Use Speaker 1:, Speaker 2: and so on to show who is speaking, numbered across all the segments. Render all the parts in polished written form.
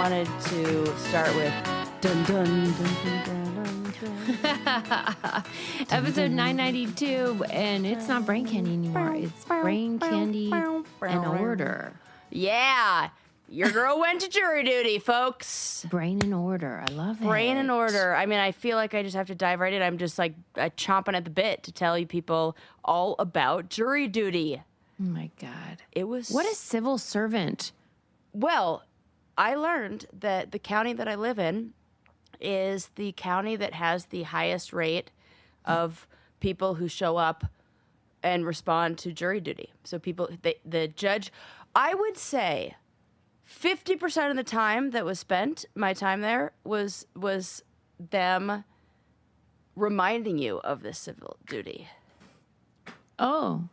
Speaker 1: wanted to start with dun dun dun dun dun dun.
Speaker 2: Episode 992, and it's not brain candy anymore. It's brain candy and order.
Speaker 1: Yeah. Your girl went to jury duty, folks.
Speaker 2: Brain and order. I love it.
Speaker 1: Brain and order. I mean, I feel like I just have to dive right in. I'm just like chomping at the bit to tell you people all about jury duty.
Speaker 2: Oh my God.
Speaker 1: It was...
Speaker 2: What a civil servant.
Speaker 1: Well, I learned that the county that I live in is the county that has the highest rate of people who show up and respond to jury duty. So people, the judge, I would say 50% of the time that was spent, my time there, was them reminding you of this civil duty.
Speaker 2: Oh.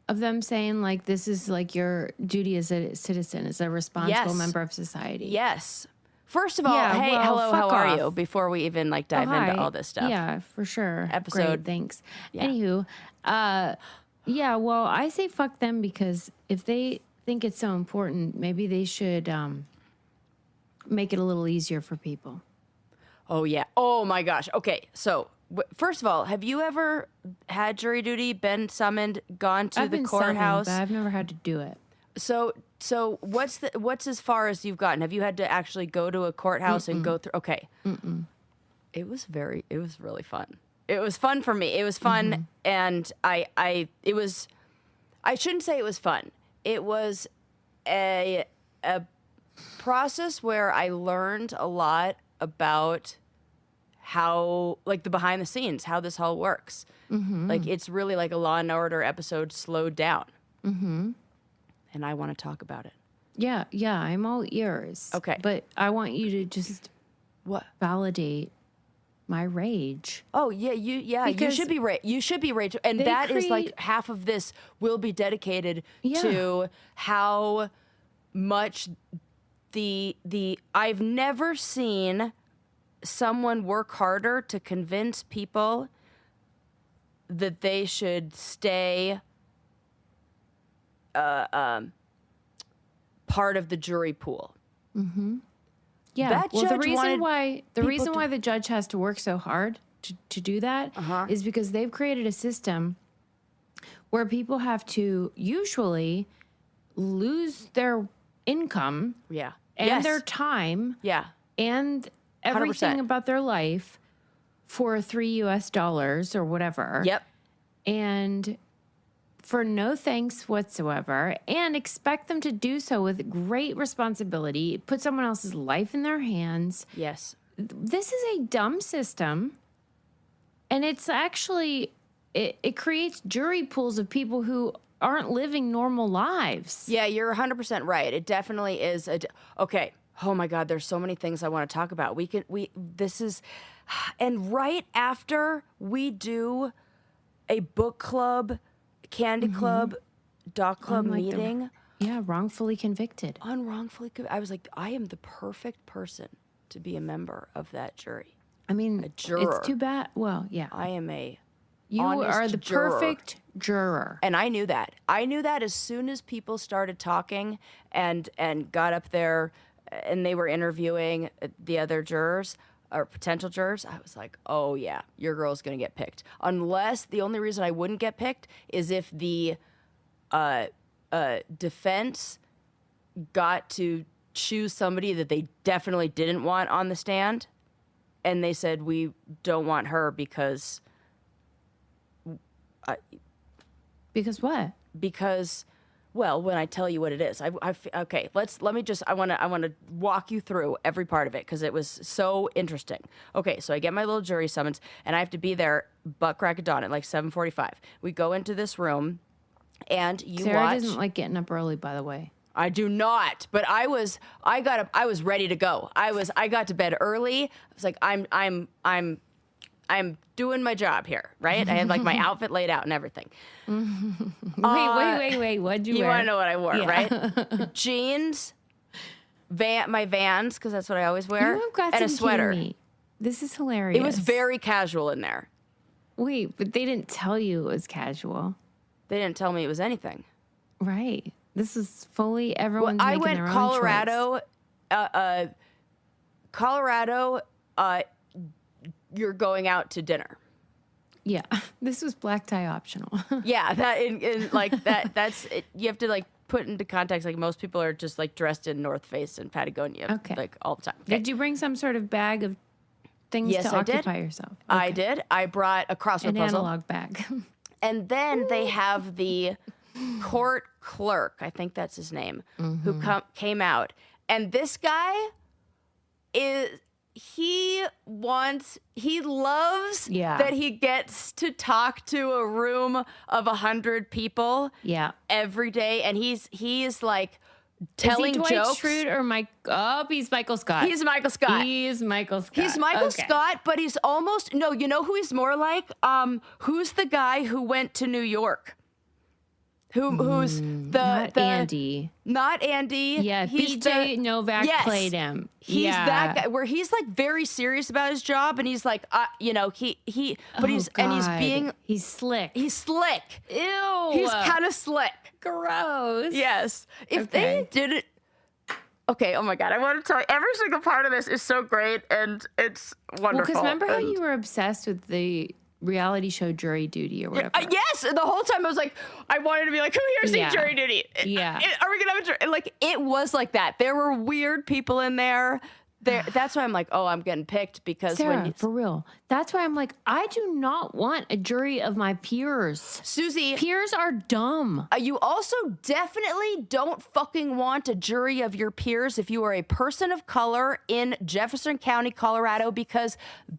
Speaker 2: Of them saying, like, this is, like, your duty as a citizen, as a responsible member of society.
Speaker 1: Yes. First of all, hey, hello, how are you? Before we even, like, dive into all this stuff.
Speaker 2: Yeah, for sure.
Speaker 1: Episode.
Speaker 2: Great, thanks.
Speaker 1: Yeah.
Speaker 2: Anywho, yeah, well, I say fuck them because if they think it's so important, maybe they should make it a little easier for people.
Speaker 1: Oh, yeah. Oh, my gosh. Okay, so... First of all, have you ever had jury duty, been summoned, gone to the courthouse?
Speaker 2: Summoned, but I've never had to do it.
Speaker 1: So what's as far as you've gotten? Have you had to actually go to a courthouse and go through? Okay. It was really fun. It was fun for me. It was fun, and I shouldn't say it was fun. It was a process where I learned a lot about how, like, the behind the scenes, how this all works. Like, it's really like a Law and Order episode slowed down. And I want to talk about it.
Speaker 2: Yeah, I'm all ears.
Speaker 1: Okay.
Speaker 2: But I want you to just validate my rage.
Speaker 1: Oh, yeah, you should be you should be rage. And that is like half of this will be dedicated to how much I've never seen someone work harder to convince people that they should stay part of the jury pool.
Speaker 2: Yeah.
Speaker 1: That
Speaker 2: well,
Speaker 1: judge
Speaker 2: the reason why the judge has to work so hard to do that is because they've created a system where people have to usually lose their income and their time and everything
Speaker 1: 100%.
Speaker 2: about their life for $3 or whatever.
Speaker 1: Yep.
Speaker 2: And for no thanks whatsoever, and expect them to do so with great responsibility, put someone else's life in their hands.
Speaker 1: Yes.
Speaker 2: This is a dumb system. And it's actually, it creates jury pools of people who aren't living normal lives.
Speaker 1: Yeah, you're 100% right. It definitely is. Okay. Oh my God, there's so many things I want to talk about. And right after we do a book club, candy club, doc club meeting.
Speaker 2: Wrongfully convicted.
Speaker 1: I was like, I am the perfect person to be a member of that jury.
Speaker 2: I mean,
Speaker 1: a juror.
Speaker 2: It's too bad. Well, yeah.
Speaker 1: I am a
Speaker 2: You are the
Speaker 1: juror.
Speaker 2: perfect juror.
Speaker 1: And I knew that. I knew that as soon as people started talking and got up there and they were interviewing the other jurors or potential jurors, I was like, oh yeah, your girl's gonna get picked. Unless the only reason I wouldn't get picked is if the defense got to choose somebody that they definitely didn't want on the stand, and they said, we don't want her because...
Speaker 2: Because what?
Speaker 1: Because... Well, when I tell you what it is, okay. Let me just. I want to walk you through every part of it because it was so interesting. Okay, so I get my little jury summons, and I have to be there butt crack of dawn at like 7:45. We go into this room, and
Speaker 2: Sarah doesn't like getting up early, by the way.
Speaker 1: I do not, but I got up. I was ready to go. I got to bed early. I was like, I'm doing my job here, right? I had like my outfit laid out and everything.
Speaker 2: Wait. What'd you wear?
Speaker 1: You want to know what I wore,
Speaker 2: Yeah.
Speaker 1: right? Jeans, my Vans, because that's what I always wear,
Speaker 2: You have got
Speaker 1: and
Speaker 2: to
Speaker 1: a
Speaker 2: be
Speaker 1: sweater.
Speaker 2: kidding me. This is hilarious.
Speaker 1: It was very casual in there.
Speaker 2: Wait, but they didn't tell you it was casual.
Speaker 1: They didn't tell me it was anything.
Speaker 2: Right. This is fully everyone's
Speaker 1: I
Speaker 2: making
Speaker 1: went
Speaker 2: their own
Speaker 1: Colorado
Speaker 2: choice.
Speaker 1: Colorado, you're going out to dinner.
Speaker 2: Yeah, this was black tie optional.
Speaker 1: Yeah, that in like that. That's it. You have to like put into context. Like most people are just like dressed in North Face and Patagonia, like all the time. Okay.
Speaker 2: Did you bring some sort of bag of things to occupy yourself? Okay.
Speaker 1: I did. I brought a crossword puzzle.
Speaker 2: Analog bag.
Speaker 1: And then they have the court clerk, I think that's his name, who came out. And this guy he loves that he gets to talk to a room of 100 people every day. And he is like telling
Speaker 2: jokes. Is he Dwight
Speaker 1: jokes.
Speaker 2: Schrute or Mike? Oh, he's Michael Scott.
Speaker 1: He's Michael Scott.
Speaker 2: He's Michael
Speaker 1: Scott, but he's almost, no, you know who he's more like? Who's the guy who went to New York? Who's
Speaker 2: not Andy.
Speaker 1: Not Andy.
Speaker 2: Yeah, BJ Novak played him.
Speaker 1: He's that guy where he's like very serious about his job, and he's like, but he's
Speaker 2: slick.
Speaker 1: He's slick.
Speaker 2: Ew.
Speaker 1: He's kind of slick.
Speaker 2: Gross.
Speaker 1: Yes. If they did it. Okay, oh my God, I want to tell you, every single part of this is so great, and it's wonderful.
Speaker 2: Well, because remember how you were obsessed with the reality show Jury Duty or whatever?
Speaker 1: Yes, the whole time I was like, I wanted to be like, who here's seen Jury Duty?
Speaker 2: Yeah.
Speaker 1: Are we going to have a jury? Like, it was like that. There were weird people in there. That's why I'm like, oh, I'm getting picked because
Speaker 2: Sarah, for real. That's why I'm like, I do not want a jury of my peers.
Speaker 1: Susie.
Speaker 2: Peers are dumb.
Speaker 1: You also definitely don't fucking want a jury of your peers if you are a person of color in Jefferson County, Colorado, because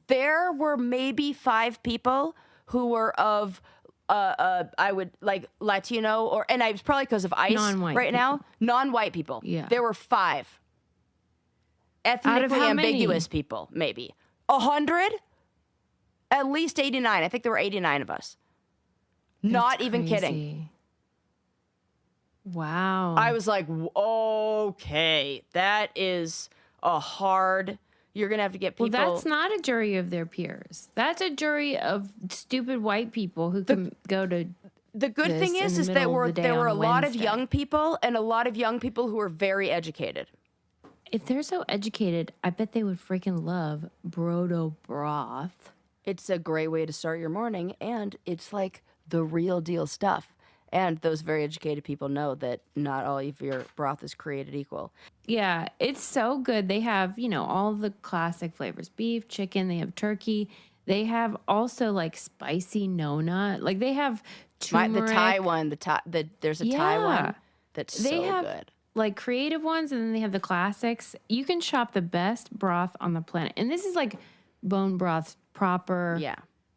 Speaker 1: there were maybe 5 people who were of I would like Latino and it's probably because of ICE right now. Non-white people.
Speaker 2: Yeah.
Speaker 1: There were 5. Ethnically ambiguous people, maybe 100, at least 89. I think there were 89 of us. Not even kidding.
Speaker 2: Wow.
Speaker 1: I was like, okay, that is a hard. You're gonna have to get people.
Speaker 2: Well, that's not a jury of their peers. That's a jury of stupid white people who can go to.
Speaker 1: The good thing is that there were a lot of young people and a lot of young people who were very educated.
Speaker 2: If they're so educated, I bet they would freaking love Brodo broth.
Speaker 1: It's a great way to start your morning, and it's like the real deal stuff. And those very educated people know that not all of your broth is created equal.
Speaker 2: Yeah, it's so good. They have, all the classic flavors. Beef, chicken, they have turkey. They have also like spicy Nona. Like they have turmeric.
Speaker 1: The Thai one, there's a Thai one that's so good.
Speaker 2: Like creative ones, and then they have the classics. You can shop the best broth on the planet. And this is like bone broth proper.
Speaker 1: Yeah.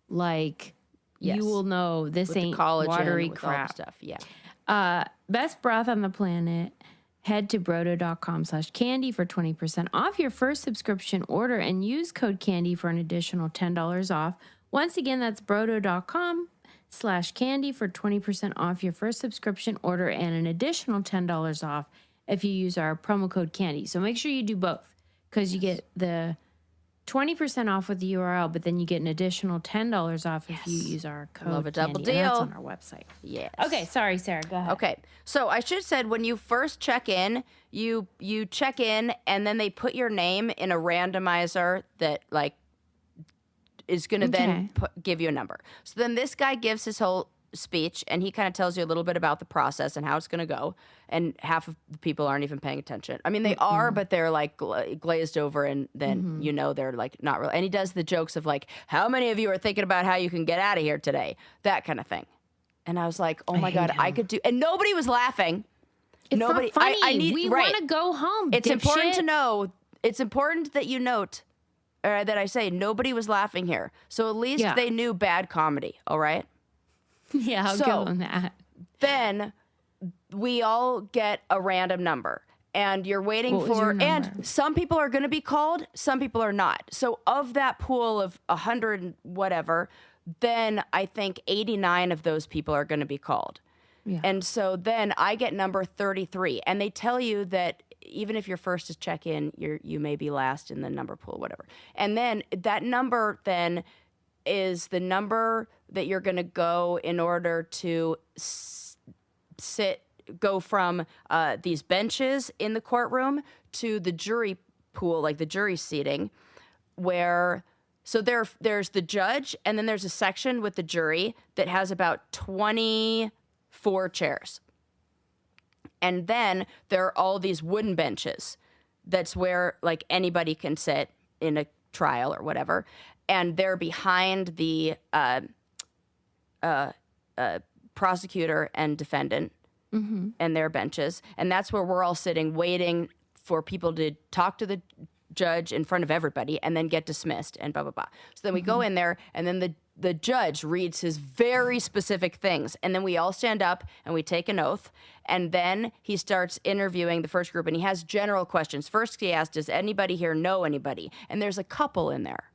Speaker 2: Like you will know this
Speaker 1: with
Speaker 2: ain't watery crap.
Speaker 1: Stuff. Yeah.
Speaker 2: Best broth on the planet. Head to brodo.com/candy for 20% off your first subscription order and use code candy for an additional $10 off. Once again, that's brodo.com/candy for 20% off your first subscription order and an additional $10 off if you use our promo code candy. So make sure you do both because you get the 20% off with the URL, but then you get an additional $10 off if you use our code.
Speaker 1: Love a double
Speaker 2: candy,
Speaker 1: deal.
Speaker 2: And that's on our website.
Speaker 1: Yes.
Speaker 2: Okay, sorry, Sarah. Go ahead.
Speaker 1: Okay, so I should have said when you first check in, you check in and then they put your name in a randomizer that like is going to then give you a number. So then this guy gives his whole speech and he kind of tells you a little bit about the process and how it's going to go. And half of the people aren't even paying attention. I mean, they are, but they're like glazed over and then, they're like not real. And he does the jokes of like, how many of you are thinking about how you can get out of here today? That kind of thing. And I was like, oh my God, I could do. And nobody was laughing.
Speaker 2: It's
Speaker 1: nobody.
Speaker 2: Not funny.
Speaker 1: We
Speaker 2: want to go home.
Speaker 1: It's important to know. It's important that you note that I say nobody was laughing here. So at least they knew bad comedy. All right.
Speaker 2: Yeah, I'll give them that.
Speaker 1: Then we all get a random number. And you're waiting and some people are going to be called, some people are not. So of that pool of 100 and whatever, then I think 89 of those people are going to be called. Yeah. And so then I get number 33. And they tell you that even if you're first to check in, you may be last in the number pool, whatever. And then that number then is the number that you're going to go in order to go from these benches in the courtroom to the jury pool, like the jury seating, where so there's the judge, and then there's a section with the jury that has about 24 chairs. And then there are all these wooden benches. That's where like anybody can sit in a trial or whatever. And they're behind the prosecutor and defendant and their benches. And that's where we're all sitting waiting for people to talk to the judge in front of everybody and then get dismissed and blah, blah, blah. So then we go in there, and then the judge reads his very specific things. And then we all stand up and we take an oath. And then he starts interviewing the first group, and he has general questions. First, he asked, does anybody here know anybody? And there's a couple in there.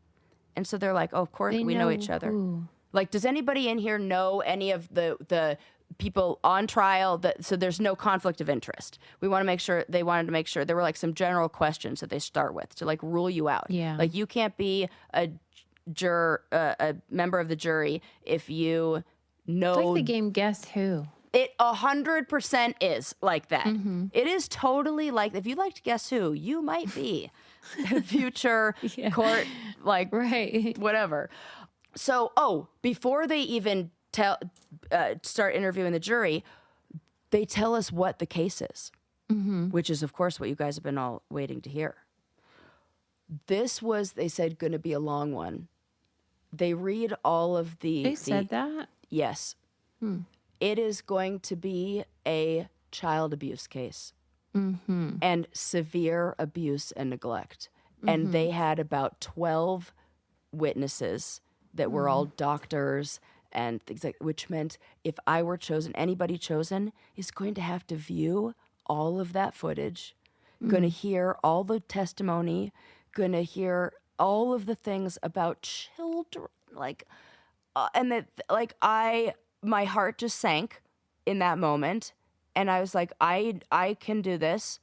Speaker 1: And so they're like, oh, of course we know each other.
Speaker 2: Who?
Speaker 1: Like, does anybody in here know any of the people on trial? So there's no conflict of interest. They wanted to make sure there were like some general questions that they start with to like rule you out.
Speaker 2: Yeah.
Speaker 1: Like, you can't be a member of the jury if you know.
Speaker 2: It's like the game Guess Who.
Speaker 1: It 100% is like that. It is totally like, if you like to Guess Who, you might be a future court, like,
Speaker 2: right,
Speaker 1: whatever. So, before they even start interviewing the jury, they tell us what the case is, which is, of course, what you guys have been all waiting to hear. This was, they said, going to be a long one. They read all of the...
Speaker 2: They said that?
Speaker 1: Yes. It is going to be a child abuse case and severe abuse and neglect. And they had about 12 witnesses that were all doctors and things like, which meant if I were chosen, anybody chosen is going to have to view all of that footage, going to hear all the testimony, going to hear all of the things about children, like, and that, like, my heart just sank in that moment. And I was like, I can do this.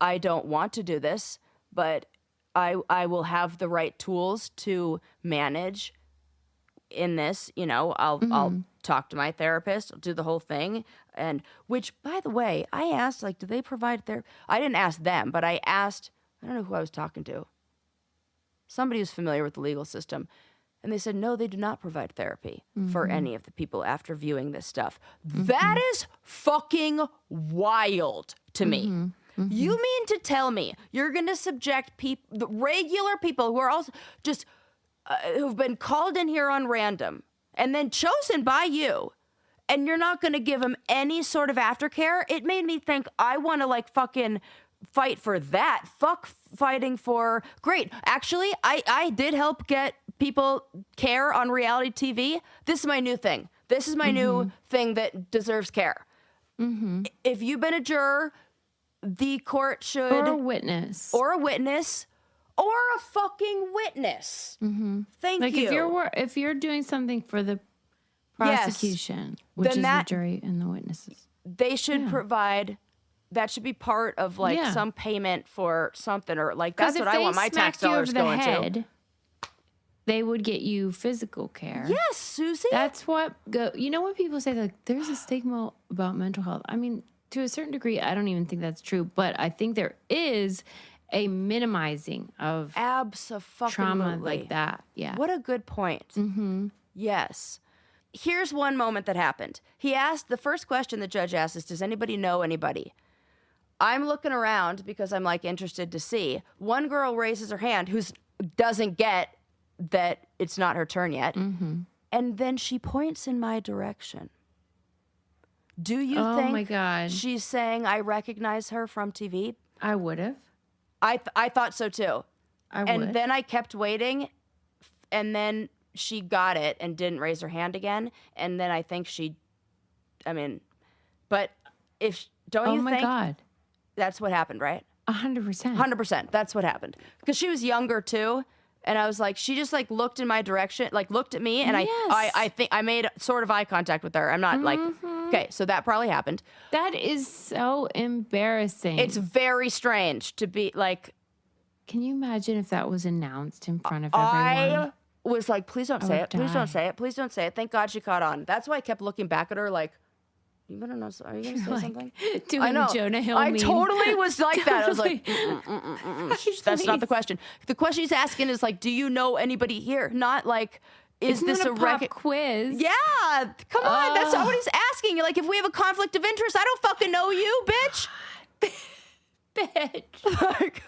Speaker 1: I don't want to do this, but I will have the right tools to manage in this. You know, I'll talk to my therapist, I'll do the whole thing. And which, by the way, I asked, like, do they provide I didn't ask them, but I asked, I don't know who I was talking to. Somebody who's familiar with the legal system. And they said, no, they do not provide therapy for any of the people after viewing this stuff. That is fucking wild to me. You mean to tell me you're going to subject the regular people who are also just, who've been called in here on random and then chosen by you, and you're not going to give them any sort of aftercare? It made me think, I want to like fucking fight for that. Fuck fighting for, great. Actually, I did help get people care on reality TV. This is my new thing. This is my new thing that deserves care. If you've been a juror, the court should...
Speaker 2: Or a witness.
Speaker 1: Or a witness. Or a fucking witness. Thank
Speaker 2: like
Speaker 1: you.
Speaker 2: if you're doing something for the prosecution, which
Speaker 1: then
Speaker 2: is the jury and the witnesses.
Speaker 1: They should provide... That should be part of like some payment for something, or like that's what I want my tax dollars going to.
Speaker 2: They would get you physical care.
Speaker 1: Yes, Susie.
Speaker 2: That's what you know when people say like there's a stigma about mental health. I mean, to a certain degree, I don't even think that's true, but I think there is a minimizing of trauma like that. Yeah.
Speaker 1: What a good point. Yes. Here's one moment that happened. He asked, the first question the judge asked is, does anybody know anybody? I'm looking around because I'm like interested to see. One girl raises her hand who doesn't get that it's not her turn yet. And then she points in my direction. Do you think
Speaker 2: my God.
Speaker 1: she's saying I recognize her from TV?
Speaker 2: I would have.
Speaker 1: I thought so too.
Speaker 2: I would.
Speaker 1: And then I kept waiting, and then she got it and didn't raise her hand again. And then I think but if, don't you think?
Speaker 2: Oh my God.
Speaker 1: That's what happened, right?
Speaker 2: 100%.
Speaker 1: 100%. That's what happened. Because she was younger too. And I was like, she just like looked in my direction, like looked at me, and I think I made sort of eye contact with her. I'm not like, okay, so that probably happened.
Speaker 2: That is so embarrassing.
Speaker 1: It's very strange to be like.
Speaker 2: Can you imagine if that was announced in front of everyone?
Speaker 1: I was like, please don't say it. Please don't say it. Please don't say it. Thank God she caught on. That's why I kept looking back at her like, You better know. Are you going to say something?
Speaker 2: Doing
Speaker 1: I know.
Speaker 2: the Jonah Hill
Speaker 1: I
Speaker 2: meme.
Speaker 1: totally was like that. I was like,
Speaker 2: Totally.
Speaker 1: that's not the question. The question he's asking is like, do you know anybody here? Not like, is
Speaker 2: Isn't
Speaker 1: this
Speaker 2: that
Speaker 1: a
Speaker 2: pop quiz?
Speaker 1: Yeah, come on. That's not what he's asking. You're like, if we have a conflict of interest, I don't fucking know you, bitch.
Speaker 2: Bitch.
Speaker 1: Like,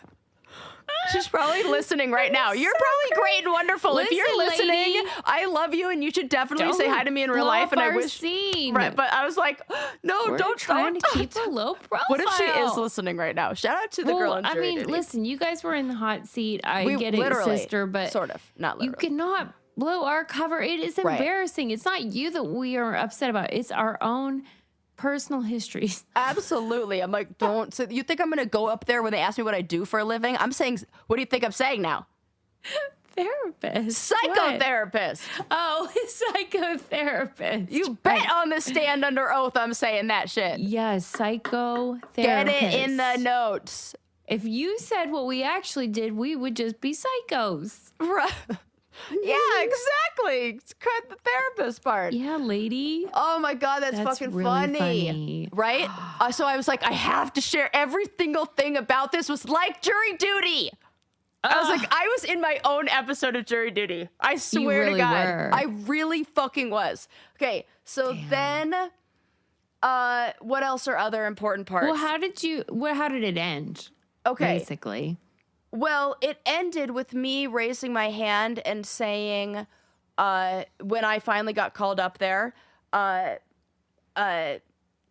Speaker 1: she's probably listening right now. You're probably great and wonderful. If you're listening,
Speaker 2: lady,
Speaker 1: I love you, and you should definitely say hi to me in real life. And I wish.
Speaker 2: Scene.
Speaker 1: Right, but I was like, no,
Speaker 2: We're
Speaker 1: don't
Speaker 2: trying to keep a low profile.
Speaker 1: What if she is listening right now? Shout out to the girl on jury duty.
Speaker 2: Listen, you guys were in the hot seat. I get it,
Speaker 1: literally,
Speaker 2: sister, but
Speaker 1: sort of, not literally.
Speaker 2: You cannot blow our cover. It is embarrassing. It's not you that we are upset about. It's our own personal histories.
Speaker 1: Absolutely. I'm like, don't. So you think I'm going to go up there when they ask me what I do for a living? I'm saying, what do you think I'm saying now?
Speaker 2: Therapist.
Speaker 1: Psychotherapist.
Speaker 2: What? Oh, psychotherapist.
Speaker 1: You bet on the stand under oath I'm saying that shit.
Speaker 2: Yes, psychotherapist.
Speaker 1: Get it in the notes.
Speaker 2: If you said what we actually did, we would just be psychos.
Speaker 1: Right. Yeah, exactly. Cut the therapist part.
Speaker 2: Yeah, lady.
Speaker 1: Oh my God, that's fucking
Speaker 2: really
Speaker 1: funny. Right? So I was like, I have to share every single thing about this was like jury duty. I was like, I was in my own episode of jury duty. I swear to God.
Speaker 2: Were.
Speaker 1: I really fucking was. Okay, so then what else are other important parts?
Speaker 2: Well, how did it end?
Speaker 1: Okay.
Speaker 2: Basically.
Speaker 1: Well, it ended with me raising my hand and saying, when I finally got called up there,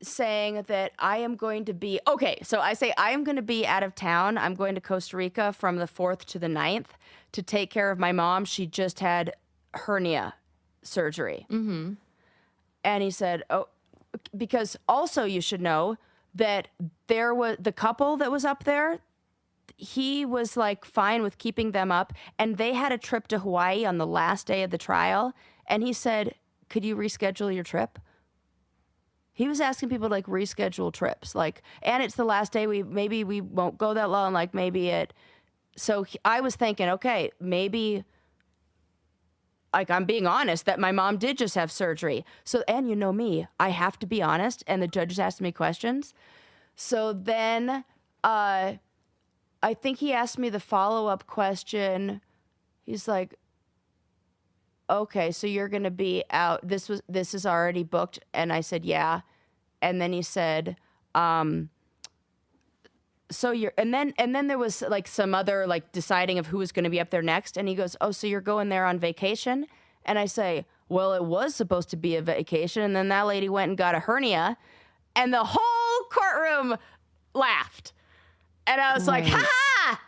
Speaker 1: saying that I am going to be, okay, so I say I am going to be out of town. I'm going to Costa Rica from the 4th to the 9th to take care of my mom. She just had hernia surgery. Mm-hmm. And he said, oh, because also you should know that there was the couple that was up there, he was like fine with keeping them up, and they had a trip to Hawaii on the last day of the trial, and he said, could you reschedule your trip? He was asking people to like reschedule trips, like, and it's the last day, maybe we won't go that long, like maybe I was thinking, okay, maybe, like, I'm being honest that my mom did just have surgery. So, and you know me, I have to be honest, and the judge is asking me questions. So then, I think he asked me the follow-up question. He's like, okay, so you're going to be out. This is already booked. And I said, yeah. And then he said, so you're, and then there was like some other like deciding of who was going to be up there next. And he goes, oh, so you're going there on vacation? And I say, well, it was supposed to be a vacation. And then that lady went and got a hernia, and the whole courtroom laughed. And I was like, ha ha!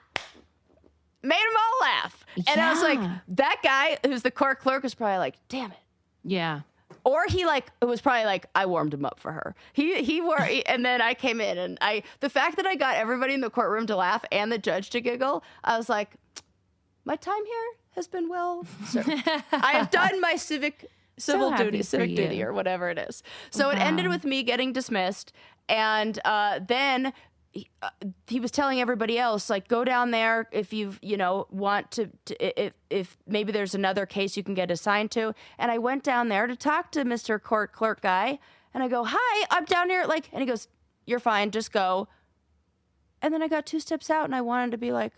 Speaker 1: Made them all laugh. And I was like, that guy who's the court clerk was probably like, damn it.
Speaker 2: Yeah.
Speaker 1: Or he like, it was probably like, I warmed him up for her. And then I came in, and the fact that I got everybody in the courtroom to laugh and the judge to giggle, I was like, my time here has been well served. I have done my civic duty or whatever it is. So it ended with me getting dismissed. And then he was telling everybody else, like, go down there if you want to if maybe there's another case you can get assigned to. And I went down there to talk to Mr. Court Clerk guy, and I go, hi, I'm down here, like, and he goes, you're fine, just go. And then I got 2 steps out, and I wanted to be like,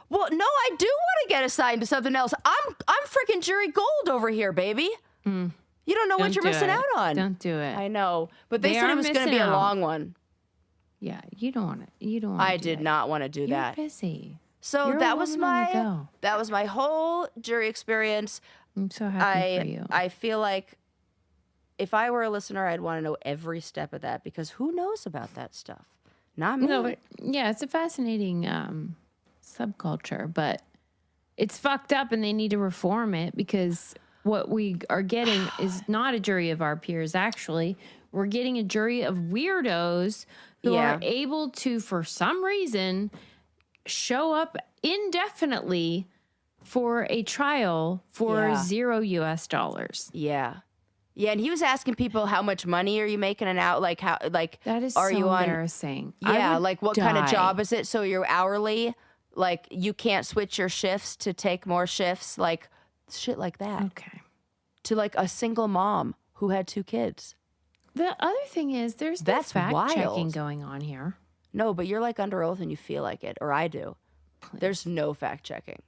Speaker 1: well, no, I do want to get assigned to something else. I'm freaking jury gold over here, baby. You don't know what you're missing out on.
Speaker 2: Don't do it.
Speaker 1: I know, but they said it was going to be a long one.
Speaker 2: Yeah, you don't want to.
Speaker 1: I did not want to do that.
Speaker 2: You're busy.
Speaker 1: So that was my whole jury experience.
Speaker 2: I'm so happy for you.
Speaker 1: I feel like if I were a listener, I'd want to know every step of that, because who knows about that stuff? Not me.
Speaker 2: No, but yeah, it's a fascinating subculture, but it's fucked up, and they need to reform it, because what we are getting is not a jury of our peers. Actually, we're getting a jury of weirdos who are able to, for some reason, show up indefinitely for a trial for $0 US.
Speaker 1: Yeah. Yeah, and he was asking people, how much money are you making an hour? Like, how, like,
Speaker 2: that is
Speaker 1: are
Speaker 2: so
Speaker 1: you on?
Speaker 2: Embarrassing.
Speaker 1: Yeah, like, what kind of job is it? So you're hourly, like, you can't switch your shifts to take more shifts, like, shit like that.
Speaker 2: Okay.
Speaker 1: To like a single mom who had 2 kids.
Speaker 2: The other thing is there's no
Speaker 1: That's
Speaker 2: fact
Speaker 1: wild.
Speaker 2: checking going on here.
Speaker 1: No, but you're like under oath and you feel like it, or I do.
Speaker 2: Please.
Speaker 1: There's no fact checking.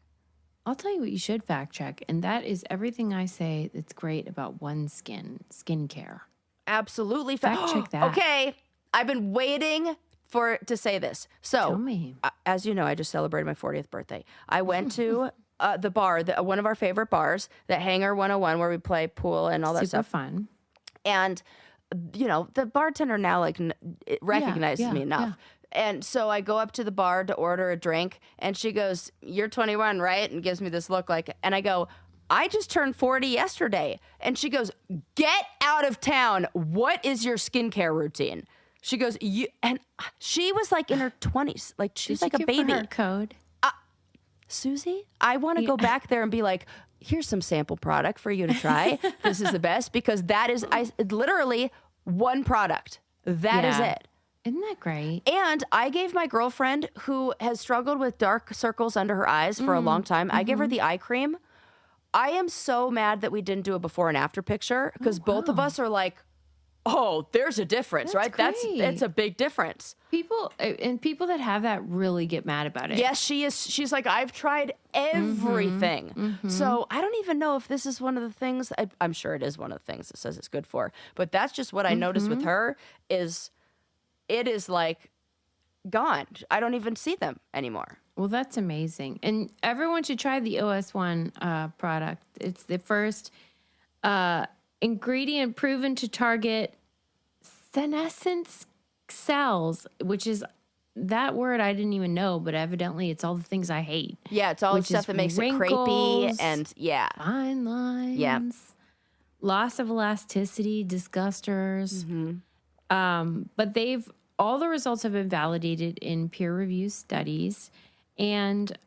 Speaker 2: I'll tell you what you should fact check, and that is everything I say that's great about skincare.
Speaker 1: Absolutely
Speaker 2: fact check that.
Speaker 1: Okay, I've been waiting to say this. So,
Speaker 2: Tell me.
Speaker 1: As you know, I just celebrated my 40th birthday. I went to the bar, one of our favorite bars, the Hangar 101, where we play pool and all that stuff.
Speaker 2: Super fun.
Speaker 1: And, you know, the bartender now like recognizes me enough.
Speaker 2: Yeah.
Speaker 1: And so I go up to the bar to order a drink, and she goes, "You're 21, right?" And gives me this look like, and I go, "I just turned 40 yesterday." And she goes, "Get out of town. What is your skincare routine?" She goes, "You," and she was like in her 20s, like she's like a baby.
Speaker 2: Her a code?
Speaker 1: Susie, I want to go back there and be like, "Here's some sample product for you to try. This is the best," because that is literally one product. That is it.
Speaker 2: Isn't that great?
Speaker 1: And I gave my girlfriend, who has struggled with dark circles under her eyes for a long time, I gave her the eye cream. I am so mad that we didn't do a before and after picture, because both of us are like, "Oh, there's a difference, right?
Speaker 2: Great.
Speaker 1: That's a big difference."
Speaker 2: People that have that really get mad about it.
Speaker 1: Yes, she is. She's like, "I've tried everything." So I don't even know if this is one of the things. I'm sure it is one of the things that says it's good for. But that's just what I noticed with her is it is like gone. I don't even see them anymore.
Speaker 2: Well, that's amazing. And everyone should try the OS1 product. It's the first ingredient proven to target senescent cells, which is that word I didn't even know, but evidently it's all the things I hate.
Speaker 1: Yeah, it's all the stuff that makes it crepey and
Speaker 2: fine lines, loss of elasticity, disgusters. But all the results have been validated in peer-reviewed studies, and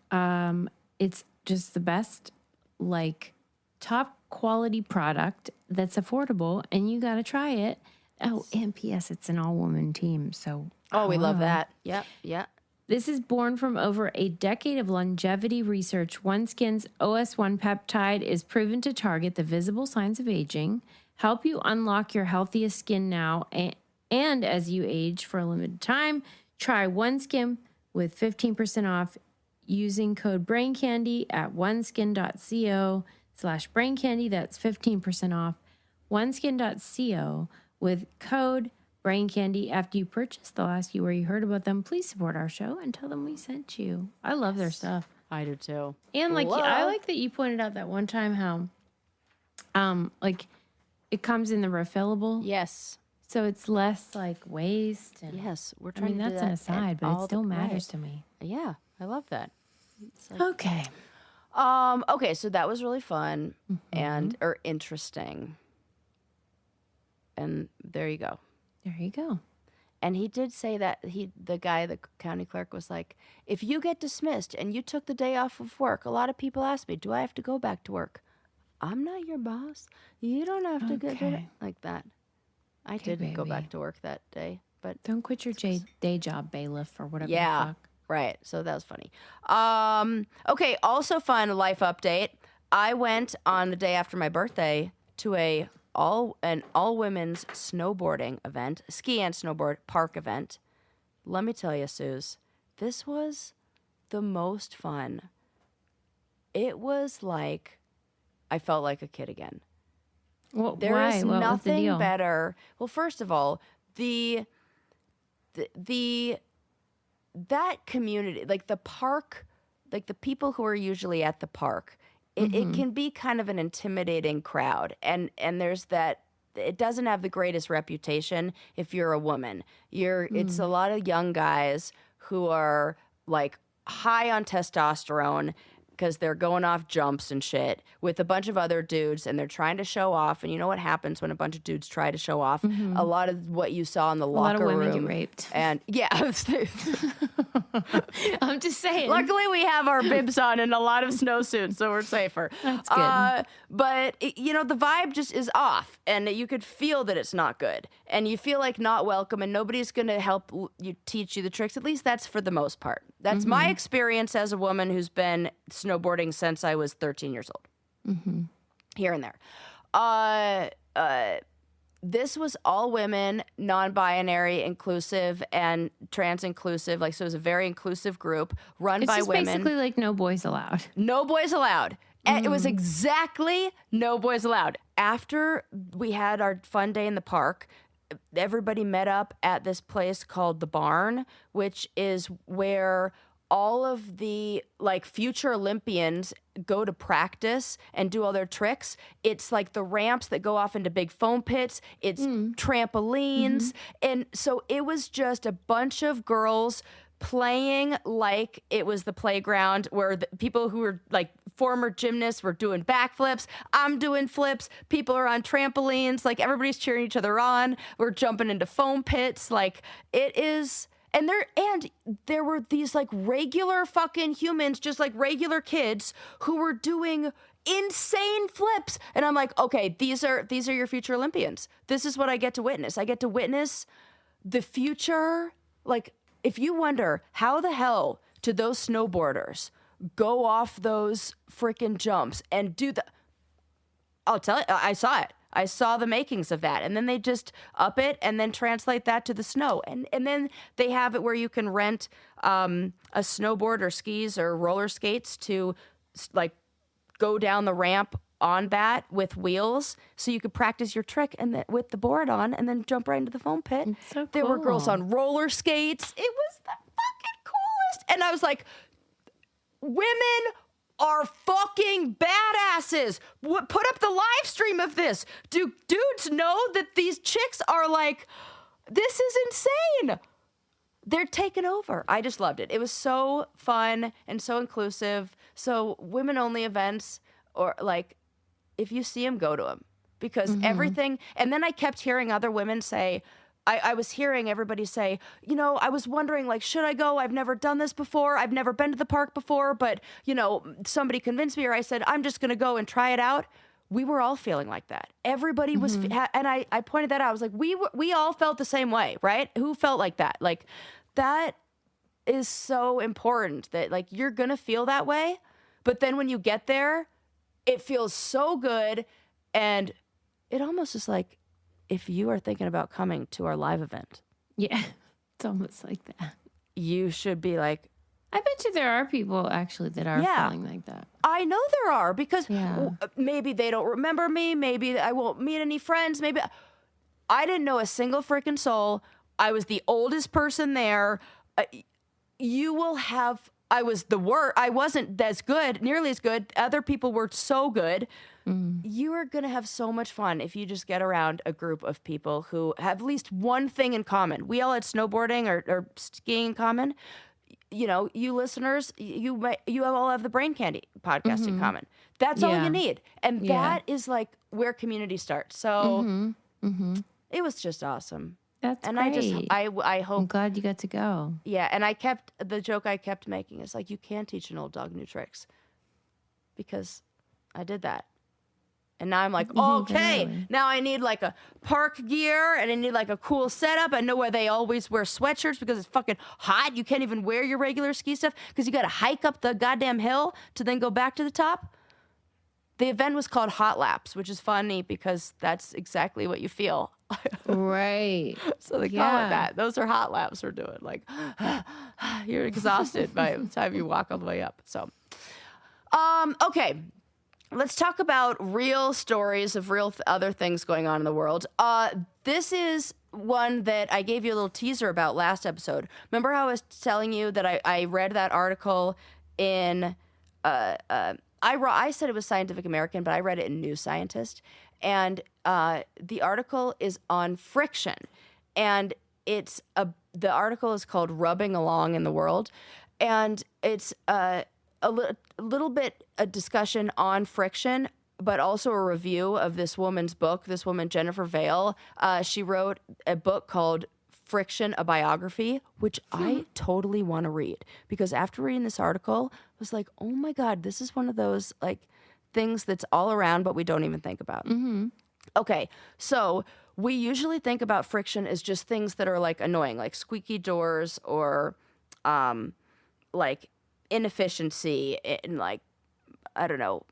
Speaker 2: it's just the best, like, top quality product that's affordable, and you got to try it. Oh, and P.S., it's an all-woman team, so...
Speaker 1: Oh, we love that. Yep.
Speaker 2: This is born from over a decade of longevity research. OneSkin's OS1 peptide is proven to target the visible signs of aging, help you unlock your healthiest skin now, and as you age for a limited time, try OneSkin with 15% off using code BRAINCANDY at oneskin.co/braincandy. That's 15% off. oneskin.co with code BRAINCANDY. After you purchase, they'll ask you where you heard about them. Please support our show and tell them we sent you. I love their stuff.
Speaker 1: I do too.
Speaker 2: And like, I like that you pointed out that one time how, like, it comes in the refillable.
Speaker 1: Yes.
Speaker 2: So it's less like waste. And,
Speaker 1: Yes, we're trying to do
Speaker 2: that's
Speaker 1: that
Speaker 2: an aside, but it still matters to me.
Speaker 1: Yeah, I love that. Like,
Speaker 2: Okay.
Speaker 1: Okay, so that was really fun or interesting. And there you go.
Speaker 2: There you go.
Speaker 1: And he did say that the county clerk was like, "If you get dismissed and you took the day off of work, a lot of people ask me, do I have to go back to work? I'm not your boss. You don't have to get it like that." I didn't go back to work that day, but
Speaker 2: don't quit your day job, bailiff, or whatever.
Speaker 1: Yeah,
Speaker 2: the fuck.
Speaker 1: right. So that was funny. Okay, also fun life update. I went on the day after my birthday to an all women's snowboarding event, ski and snowboard park event. Let me tell you, Suze, this was the most fun. It was like I felt like a kid again.
Speaker 2: Well,
Speaker 1: There is nothing better. Well, first of all, that community, like the park, like the people who are usually at the park, it can be kind of an intimidating crowd. And there's that, it doesn't have the greatest reputation if you're a woman. It's a lot of young guys who are like high on testosterone because they're going off jumps and shit with a bunch of other dudes, and they're trying to show off. And you know what happens when a bunch of dudes try to show off? A lot of what you saw in the locker room.
Speaker 2: A lot of women get raped.
Speaker 1: And yeah.
Speaker 2: I'm just saying.
Speaker 1: Luckily, we have our bibs on and a lot of snowsuits, so we're safer.
Speaker 2: That's good.
Speaker 1: But, the vibe just is off, and you could feel that it's not good. And you feel like not welcome, and nobody's going to help you teach you the tricks. At least that's for the most part. That's my experience as a woman who's been snowboarding since I was 13 years old. Here and there. this was all women, non-binary, inclusive, and trans-inclusive. Like, so it was a very inclusive group run by women.
Speaker 2: It's basically like no boys allowed.
Speaker 1: No boys allowed. And it was exactly no boys allowed. After we had our fun day in the park, everybody met up at this place called The Barn, which is where all of the like future Olympians go to practice and do all their tricks. It's like the ramps that go off into big foam pits. It's trampolines. And so it was just a bunch of girls playing like it was the playground where the people who were like former gymnasts were doing backflips. I'm doing flips. People are on trampolines. Like everybody's cheering each other on. We're jumping into foam pits. Like it is... And there were these like regular fucking humans, just like regular kids who were doing insane flips. And I'm like, okay, these are your future Olympians. This is what I get to witness. I get to witness the future. Like, if you wonder how the hell did those snowboarders go off those freaking jumps and do I'll tell you, I saw it. I saw the makings of that. And then they just up it and then translate that to the snow. And then they have it where you can rent a snowboard or skis or roller skates to like go down the ramp on that with wheels. So you could practice your trick and with the board on and then jump right into the foam pit.
Speaker 2: So cool.
Speaker 1: There were girls on roller skates. It was the fucking coolest. And I was like, women are fucking badasses. Put up the live stream of this. Do dudes know that these chicks are like, this is insane? They're taking over. I just loved it. It was so fun and so inclusive. So women-only events, or like, if you see them, go to them. Because everything... And then I kept hearing other women say... I was hearing everybody say, you know, I was wondering, like, should I go? I've never done this before. I've never been to the park before. But, you know, somebody convinced me, or I said, I'm just going to go and try it out. We were all feeling like that. Everybody was, and I pointed that out. I was like, we all felt the same way, right? Who felt like that? Like, that is so important that, like, you're going to feel that way. But then when you get there, it feels so good. And it almost is like, if you are thinking about coming to our live event.
Speaker 2: Yeah, it's almost like that.
Speaker 1: You should be like...
Speaker 2: I bet you there are people actually that are feeling like that.
Speaker 1: I know there are, because maybe they don't remember me. Maybe I won't meet any friends. Maybe... I didn't know a single freaking soul. I was the oldest person there. You will have... I was the worst. I wasn't as good, nearly as good. Other people were so good. You are going to have so much fun if you just get around a group of people who have at least one thing in common. We all had snowboarding or skiing in common. You know, you listeners, you all have the Brain Candy podcast in common. That's all you need. And that is like where community starts. So it was just awesome.
Speaker 2: That's
Speaker 1: and
Speaker 2: great.
Speaker 1: I hope...
Speaker 2: I'm glad you got to go.
Speaker 1: Yeah, and the joke I kept making is like, you can't teach an old dog new tricks. Because I did that. And now I'm like, okay,
Speaker 2: Really?
Speaker 1: now I need like a park gear and I need like a cool setup. I know where they always wear sweatshirts because it's fucking hot. You can't even wear your regular ski stuff because you got to hike up the goddamn hill to then go back to the top. The event was called Hot Laps, which is funny because that's exactly what you feel.
Speaker 2: Right.
Speaker 1: So they call it that. Those are hot laps we're doing. Like, you're exhausted by the time you walk all the way up. So, okay. Let's talk about real stories of real other things going on in the world. This is one that I gave you a little teaser about last episode. Remember how I was telling you that I read that article in... I said it was Scientific American, but I read it in New Scientist. And the article is on friction. And the article is called Rubbing Along in the World. And it's a little bit a discussion on friction, but also a review of this woman's book, this woman, Jennifer Vale. She wrote a book called Friction, a Biography, which I totally want to read. Because after reading this article, I was like, oh my God, this is one of those like things that's all around, but we don't even think about. Okay, so we usually think about friction as just things that are like annoying, like squeaky doors or like inefficiency and like, I don't know,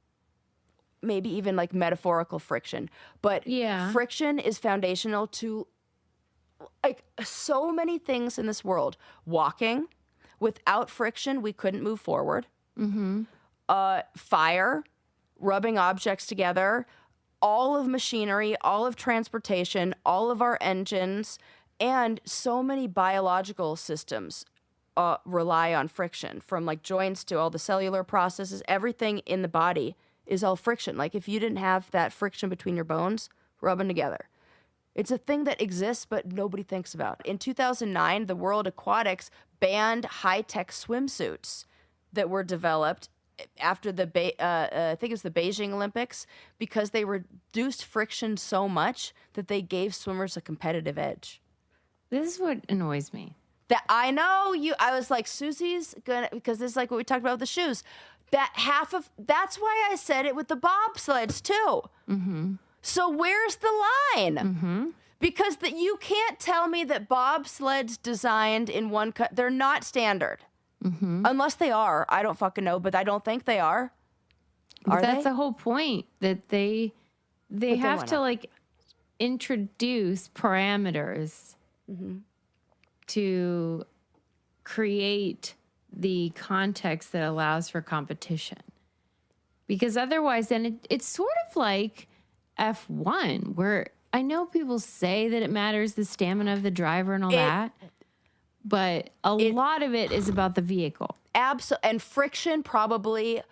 Speaker 1: maybe even like metaphorical friction. But friction is foundational to like so many things in this world. Walking, without friction, we couldn't move forward. Fire, rubbing objects together, all of machinery, all of transportation, all of our engines, and so many biological systems rely on friction, from like joints to all the cellular processes. Everything in the body is all friction. Like if you didn't have that friction between your bones rubbing together, it's a thing that exists, but nobody thinks about. In 2009, the World Aquatics banned high-tech swimsuits that were developed after the, I think it was the Beijing Olympics, because they reduced friction so much that they gave swimmers a competitive edge.
Speaker 2: This is what annoys me.
Speaker 1: That I know you, I was like, Susie's gonna, because this is like what we talked about with the shoes. That's why I said it with the bobsleds too. So where's the line? Because you can't tell me that bobsleds designed in one cut, they're not standard. Unless they are. I don't fucking know, but I don't think they are.
Speaker 2: That's the whole point, that they have to like introduce parameters to create the context that allows for competition. Because otherwise, then it's sort of like F1, where I know people say that it matters the stamina of the driver and all that, but a lot of it is about the vehicle.
Speaker 1: Absolutely. And friction probably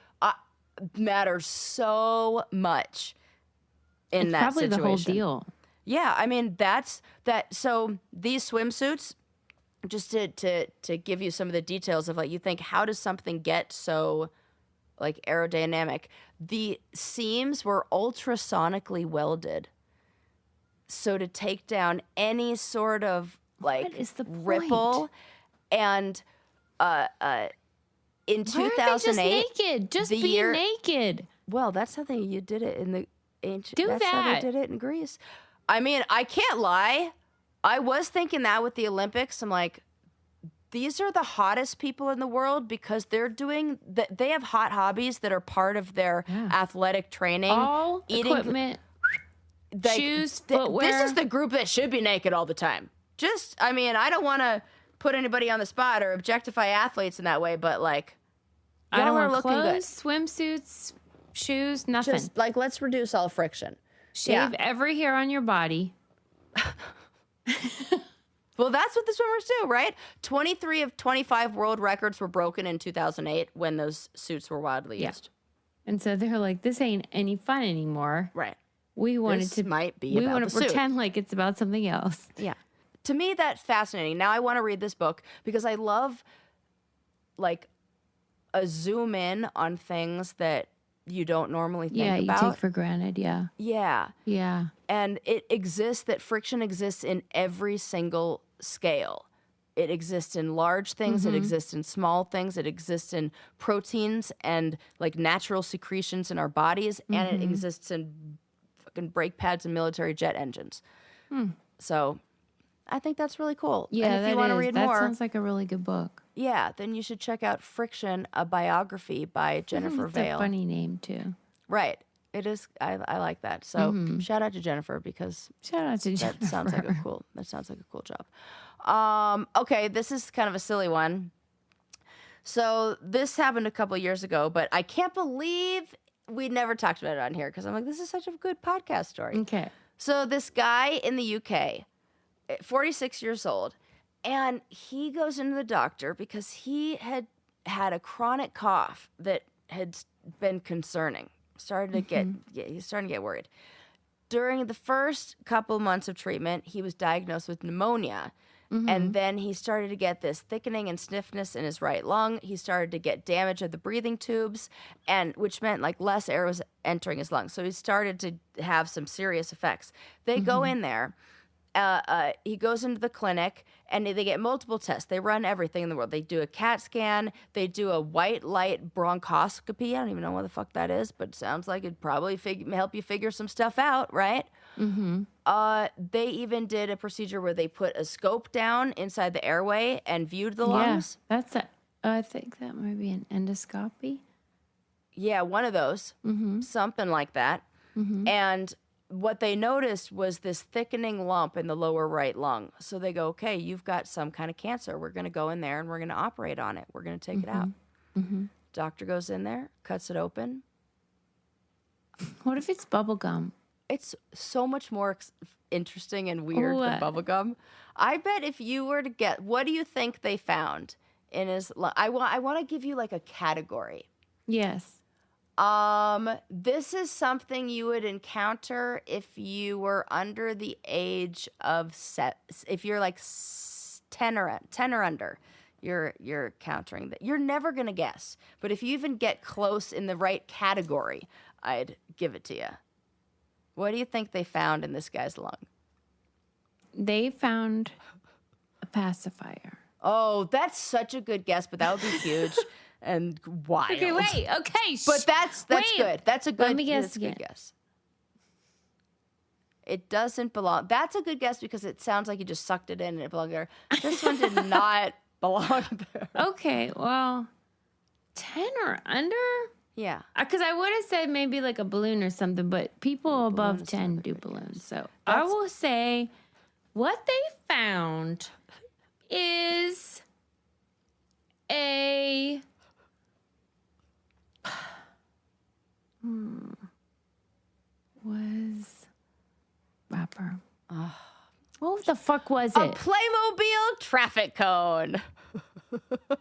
Speaker 1: matters so much in that
Speaker 2: probably
Speaker 1: situation.
Speaker 2: The whole deal.
Speaker 1: Yeah, I mean, that's that. So these swimsuits, just to give you some of the details of like, you think, how does something get so like aerodynamic? The seams were ultrasonically welded. So to take down any sort of like ripple, and in 2008,
Speaker 2: just naked, just be naked.
Speaker 1: Well, that's how you did it in the ancient.
Speaker 2: That's
Speaker 1: how they did it in Greece. I mean, I can't lie. I was thinking that with the Olympics. I'm like, these are the hottest people in the world because they're doing that. They have hot hobbies that are part of their athletic training.
Speaker 2: All equipment, shoes, footwear.
Speaker 1: This is the group that should be naked all the time. I mean, I don't want to put anybody on the spot or objectify athletes in that way, but like,
Speaker 2: I don't want clothes, swimsuits, shoes, nothing.
Speaker 1: Just like, let's reduce all friction.
Speaker 2: Shave every hair on your body.
Speaker 1: Well, that's what the swimmers do, right? 23 of 25 world records were broken in 2008 when those suits were widely used.
Speaker 2: And so they're like, this ain't any fun anymore.
Speaker 1: Right.
Speaker 2: We want
Speaker 1: to
Speaker 2: pretend like it's about something else.
Speaker 1: Yeah. To me, that's fascinating. Now I want to read this book because I love like a zoom in on things that you don't normally think about.
Speaker 2: Yeah, you take for granted, yeah.
Speaker 1: Yeah.
Speaker 2: Yeah.
Speaker 1: And it exists, that friction exists in every single scale. It exists in large things, it exists in small things, it exists in proteins and like natural secretions in our bodies, and it exists in fucking brake pads and military jet engines. So I think that's really cool.
Speaker 2: Yeah,
Speaker 1: and if you want to read more,
Speaker 2: that sounds like a really good book.
Speaker 1: Yeah, then you should check out Friction, a biography by Jennifer Vale.
Speaker 2: It's a funny name too.
Speaker 1: Right. It is. I like that. So shout out to Jennifer because that sounds like a cool job. Okay, this is kind of a silly one. So this happened a couple years ago, but I can't believe we never talked about it on here because I'm like, this is such a good podcast story.
Speaker 2: Okay.
Speaker 1: So this guy in the UK, 46 years old, and he goes into the doctor because he had a chronic cough that had been concerning. He's starting to get worried. During the first couple months of treatment, he was diagnosed with pneumonia. And then he started to get this thickening and stiffness in his right lung. He started to get damage of the breathing tubes, which meant like less air was entering his lungs. So he started to have some serious effects. They go in there. He goes into the clinic and they get multiple tests. They run everything in the world. They do a CAT scan. They do a white light bronchoscopy. I don't even know what the fuck that is, but it sounds like it'd probably help you figure some stuff out, right? They even did a procedure where they put a scope down inside the airway and viewed the lungs.
Speaker 2: I think that might be an endoscopy.
Speaker 1: Yeah, one of those. Something like that. And what they noticed was this thickening lump in the lower right lung. So they go, okay, you've got some kind of cancer. We're going to go in there and we're going to operate on it. We're going to take it out. Doctor goes in there, cuts it open.
Speaker 2: What if it's bubble gum?
Speaker 1: It's so much more interesting and weird than bubblegum. I bet if you were to get, what do you think they found in his lung? I want to give you like a category.
Speaker 2: Yes.
Speaker 1: This is something you would encounter if you were under the age of if you're like 10 or under, you're countering that. You're never going to guess, but if you even get close in the right category, I'd give it to you. What do you think they found in this guy's lung?
Speaker 2: They found a pacifier.
Speaker 1: Oh, that's such a good guess, but that would be huge and wild.
Speaker 2: Okay, wait. Okay,
Speaker 1: but that's good. That's a good.
Speaker 2: Let me guess
Speaker 1: that's a
Speaker 2: again.
Speaker 1: good guess. It doesn't belong. That's a good guess because it sounds like you just sucked it in and it belonged there. This one did not belong there.
Speaker 2: Okay, well, 10 or under?
Speaker 1: Yeah.
Speaker 2: Because I would have said maybe like a balloon or something, but people above 10 do balloons. So I will say what they found is a was wrapper. What the fuck was
Speaker 1: A
Speaker 2: it?
Speaker 1: Playmobil traffic cone.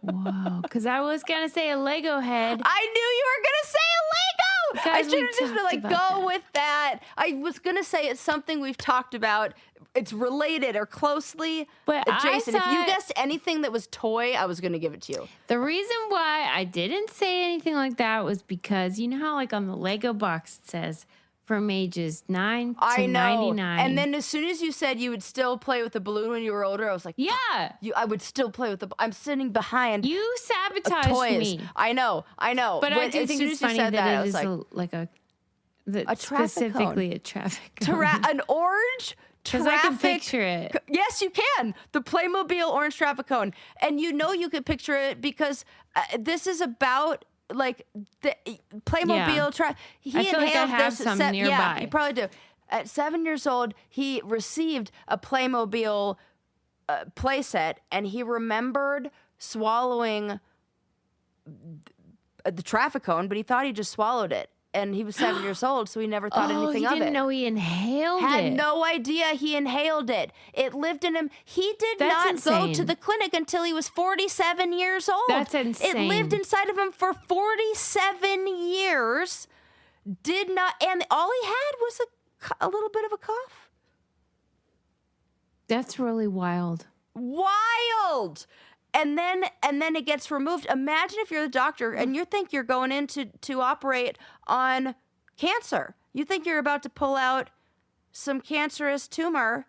Speaker 2: Whoa, because I was going to say a Lego head.
Speaker 1: I knew you were going to say a Lego.
Speaker 2: Guys,
Speaker 1: I should
Speaker 2: we
Speaker 1: have just been like,
Speaker 2: talked
Speaker 1: go
Speaker 2: about that.
Speaker 1: with that. I was going to say it's something we've talked about. It's related or closely
Speaker 2: But
Speaker 1: adjacent.
Speaker 2: I
Speaker 1: If you
Speaker 2: thought-
Speaker 1: guessed anything that was toy, I was going to give it to you.
Speaker 2: The reason why I didn't say anything like that was because you know how like on the Lego box it says from ages 9 to
Speaker 1: I know.
Speaker 2: 99.
Speaker 1: And then as soon as you said you would still play with the balloon when you were older, I was like,
Speaker 2: yeah,
Speaker 1: I would still play with I'm sitting behind
Speaker 2: you sabotaged
Speaker 1: toys.
Speaker 2: me.
Speaker 1: I know.
Speaker 2: But I do
Speaker 1: as
Speaker 2: think
Speaker 1: soon
Speaker 2: it's
Speaker 1: as you
Speaker 2: funny
Speaker 1: said
Speaker 2: that
Speaker 1: I
Speaker 2: it
Speaker 1: was
Speaker 2: is
Speaker 1: like,
Speaker 2: a
Speaker 1: traffic
Speaker 2: specifically
Speaker 1: cone.
Speaker 2: a traffic cone.
Speaker 1: An orange
Speaker 2: Because
Speaker 1: traffic.
Speaker 2: I can picture it.
Speaker 1: Yes, you can. The Playmobil orange traffic cone. And you know you could picture it because this is about like the Playmobil.
Speaker 2: Yeah.
Speaker 1: He
Speaker 2: I feel like I
Speaker 1: inhaled
Speaker 2: have
Speaker 1: this at
Speaker 2: some
Speaker 1: Yeah,
Speaker 2: nearby.
Speaker 1: you probably do. At 7 years old, he received a Playmobil playset, and he remembered swallowing the traffic cone, but he thought he just swallowed it. And he was 7 years old, so he never thought anything of it.
Speaker 2: He didn't know he inhaled it.
Speaker 1: Had no idea he inhaled it. It lived in him. He did
Speaker 2: That's
Speaker 1: not go
Speaker 2: insane.
Speaker 1: to the clinic until he was 47 years old.
Speaker 2: That's insane.
Speaker 1: It lived inside of him for 47 years. Did not, and all he had was a little bit of a cough.
Speaker 2: That's really wild.
Speaker 1: Wild. And then it gets removed. Imagine if you're the doctor and you think you're going in to operate on cancer. You think you're about to pull out some cancerous tumor.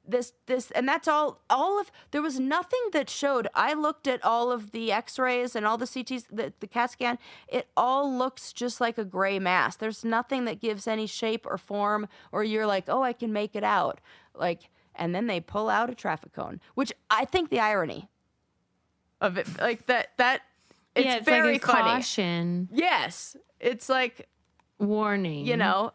Speaker 1: This and that's all of there was nothing that showed. I looked at all of the x-rays and all the CTs, the CAT scan. It all looks just like a gray mass. There's nothing that gives any shape or form or you're like, "Oh, I can make it out." Like, and then they pull out a traffic cone, which I think the irony of it, like that it's very
Speaker 2: like a
Speaker 1: funny.
Speaker 2: caution
Speaker 1: Yes, it's like,
Speaker 2: warning.
Speaker 1: you know,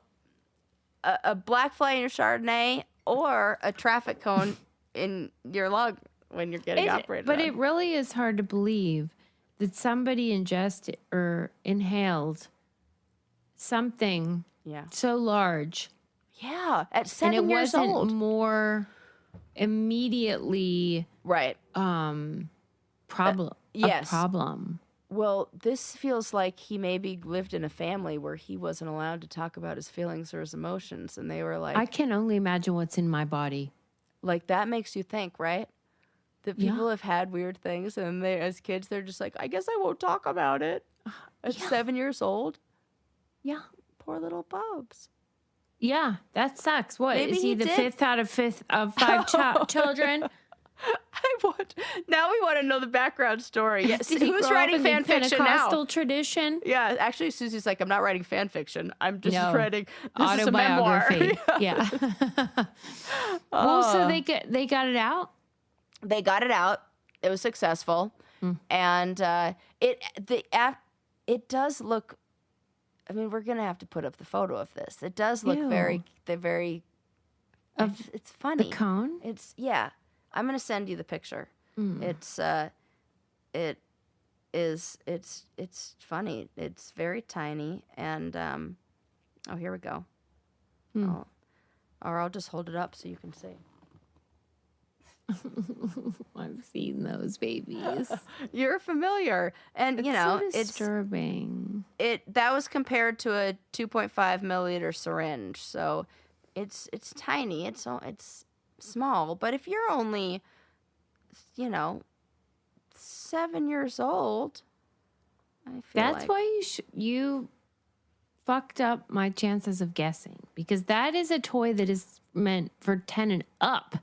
Speaker 1: a black fly in your Chardonnay or a traffic cone in your lung when you're getting operated
Speaker 2: But
Speaker 1: on.
Speaker 2: it really is hard to believe that somebody ingested or inhaled something
Speaker 1: Yeah.
Speaker 2: so large
Speaker 1: Yeah, at
Speaker 2: and
Speaker 1: 7
Speaker 2: it
Speaker 1: years
Speaker 2: wasn't
Speaker 1: old.
Speaker 2: more immediately
Speaker 1: Right.
Speaker 2: problem.
Speaker 1: yes.
Speaker 2: A problem.
Speaker 1: Well, this feels like he maybe lived in a family where he wasn't allowed to talk about his feelings or his emotions, and they were like,
Speaker 2: I can only imagine what's in my body.
Speaker 1: like that makes you think, right? That people have had weird things, and they, as kids, they're just like, I guess I won't talk about it. At 7 years old,
Speaker 2: Yeah.
Speaker 1: poor little Bubs.
Speaker 2: Yeah, that sucks. What
Speaker 1: Maybe
Speaker 2: is he
Speaker 1: he
Speaker 2: the
Speaker 1: did.
Speaker 2: fifth out of five children?
Speaker 1: Now we want to know the background story. Yes,
Speaker 2: Did he
Speaker 1: who's
Speaker 2: grow up
Speaker 1: writing
Speaker 2: in the
Speaker 1: fan fiction
Speaker 2: Pentecostal
Speaker 1: now?
Speaker 2: tradition?
Speaker 1: Yeah, actually, Susie's like, I'm not writing fan fiction. I'm just
Speaker 2: No.
Speaker 1: writing this is a memoir.
Speaker 2: Autobiography. Yeah. Well, so they got it out.
Speaker 1: They got it out. It was successful, and it does look I mean, we're gonna have to put up the photo of this. It does look
Speaker 2: Ew.
Speaker 1: it's funny.
Speaker 2: The cone?
Speaker 1: It's I'm gonna send you the picture. It's it's funny. It's very tiny, and here we go. Or I'll just hold it up so you can see.
Speaker 2: I've seen those babies.
Speaker 1: You're familiar, and
Speaker 2: It's so disturbing.
Speaker 1: That was compared to a 2.5 milliliter syringe, so it's tiny. It's small, but if you're only 7 years old, I feel
Speaker 2: that's why you fucked up my chances of guessing, because that is a toy that is meant for 10 and up.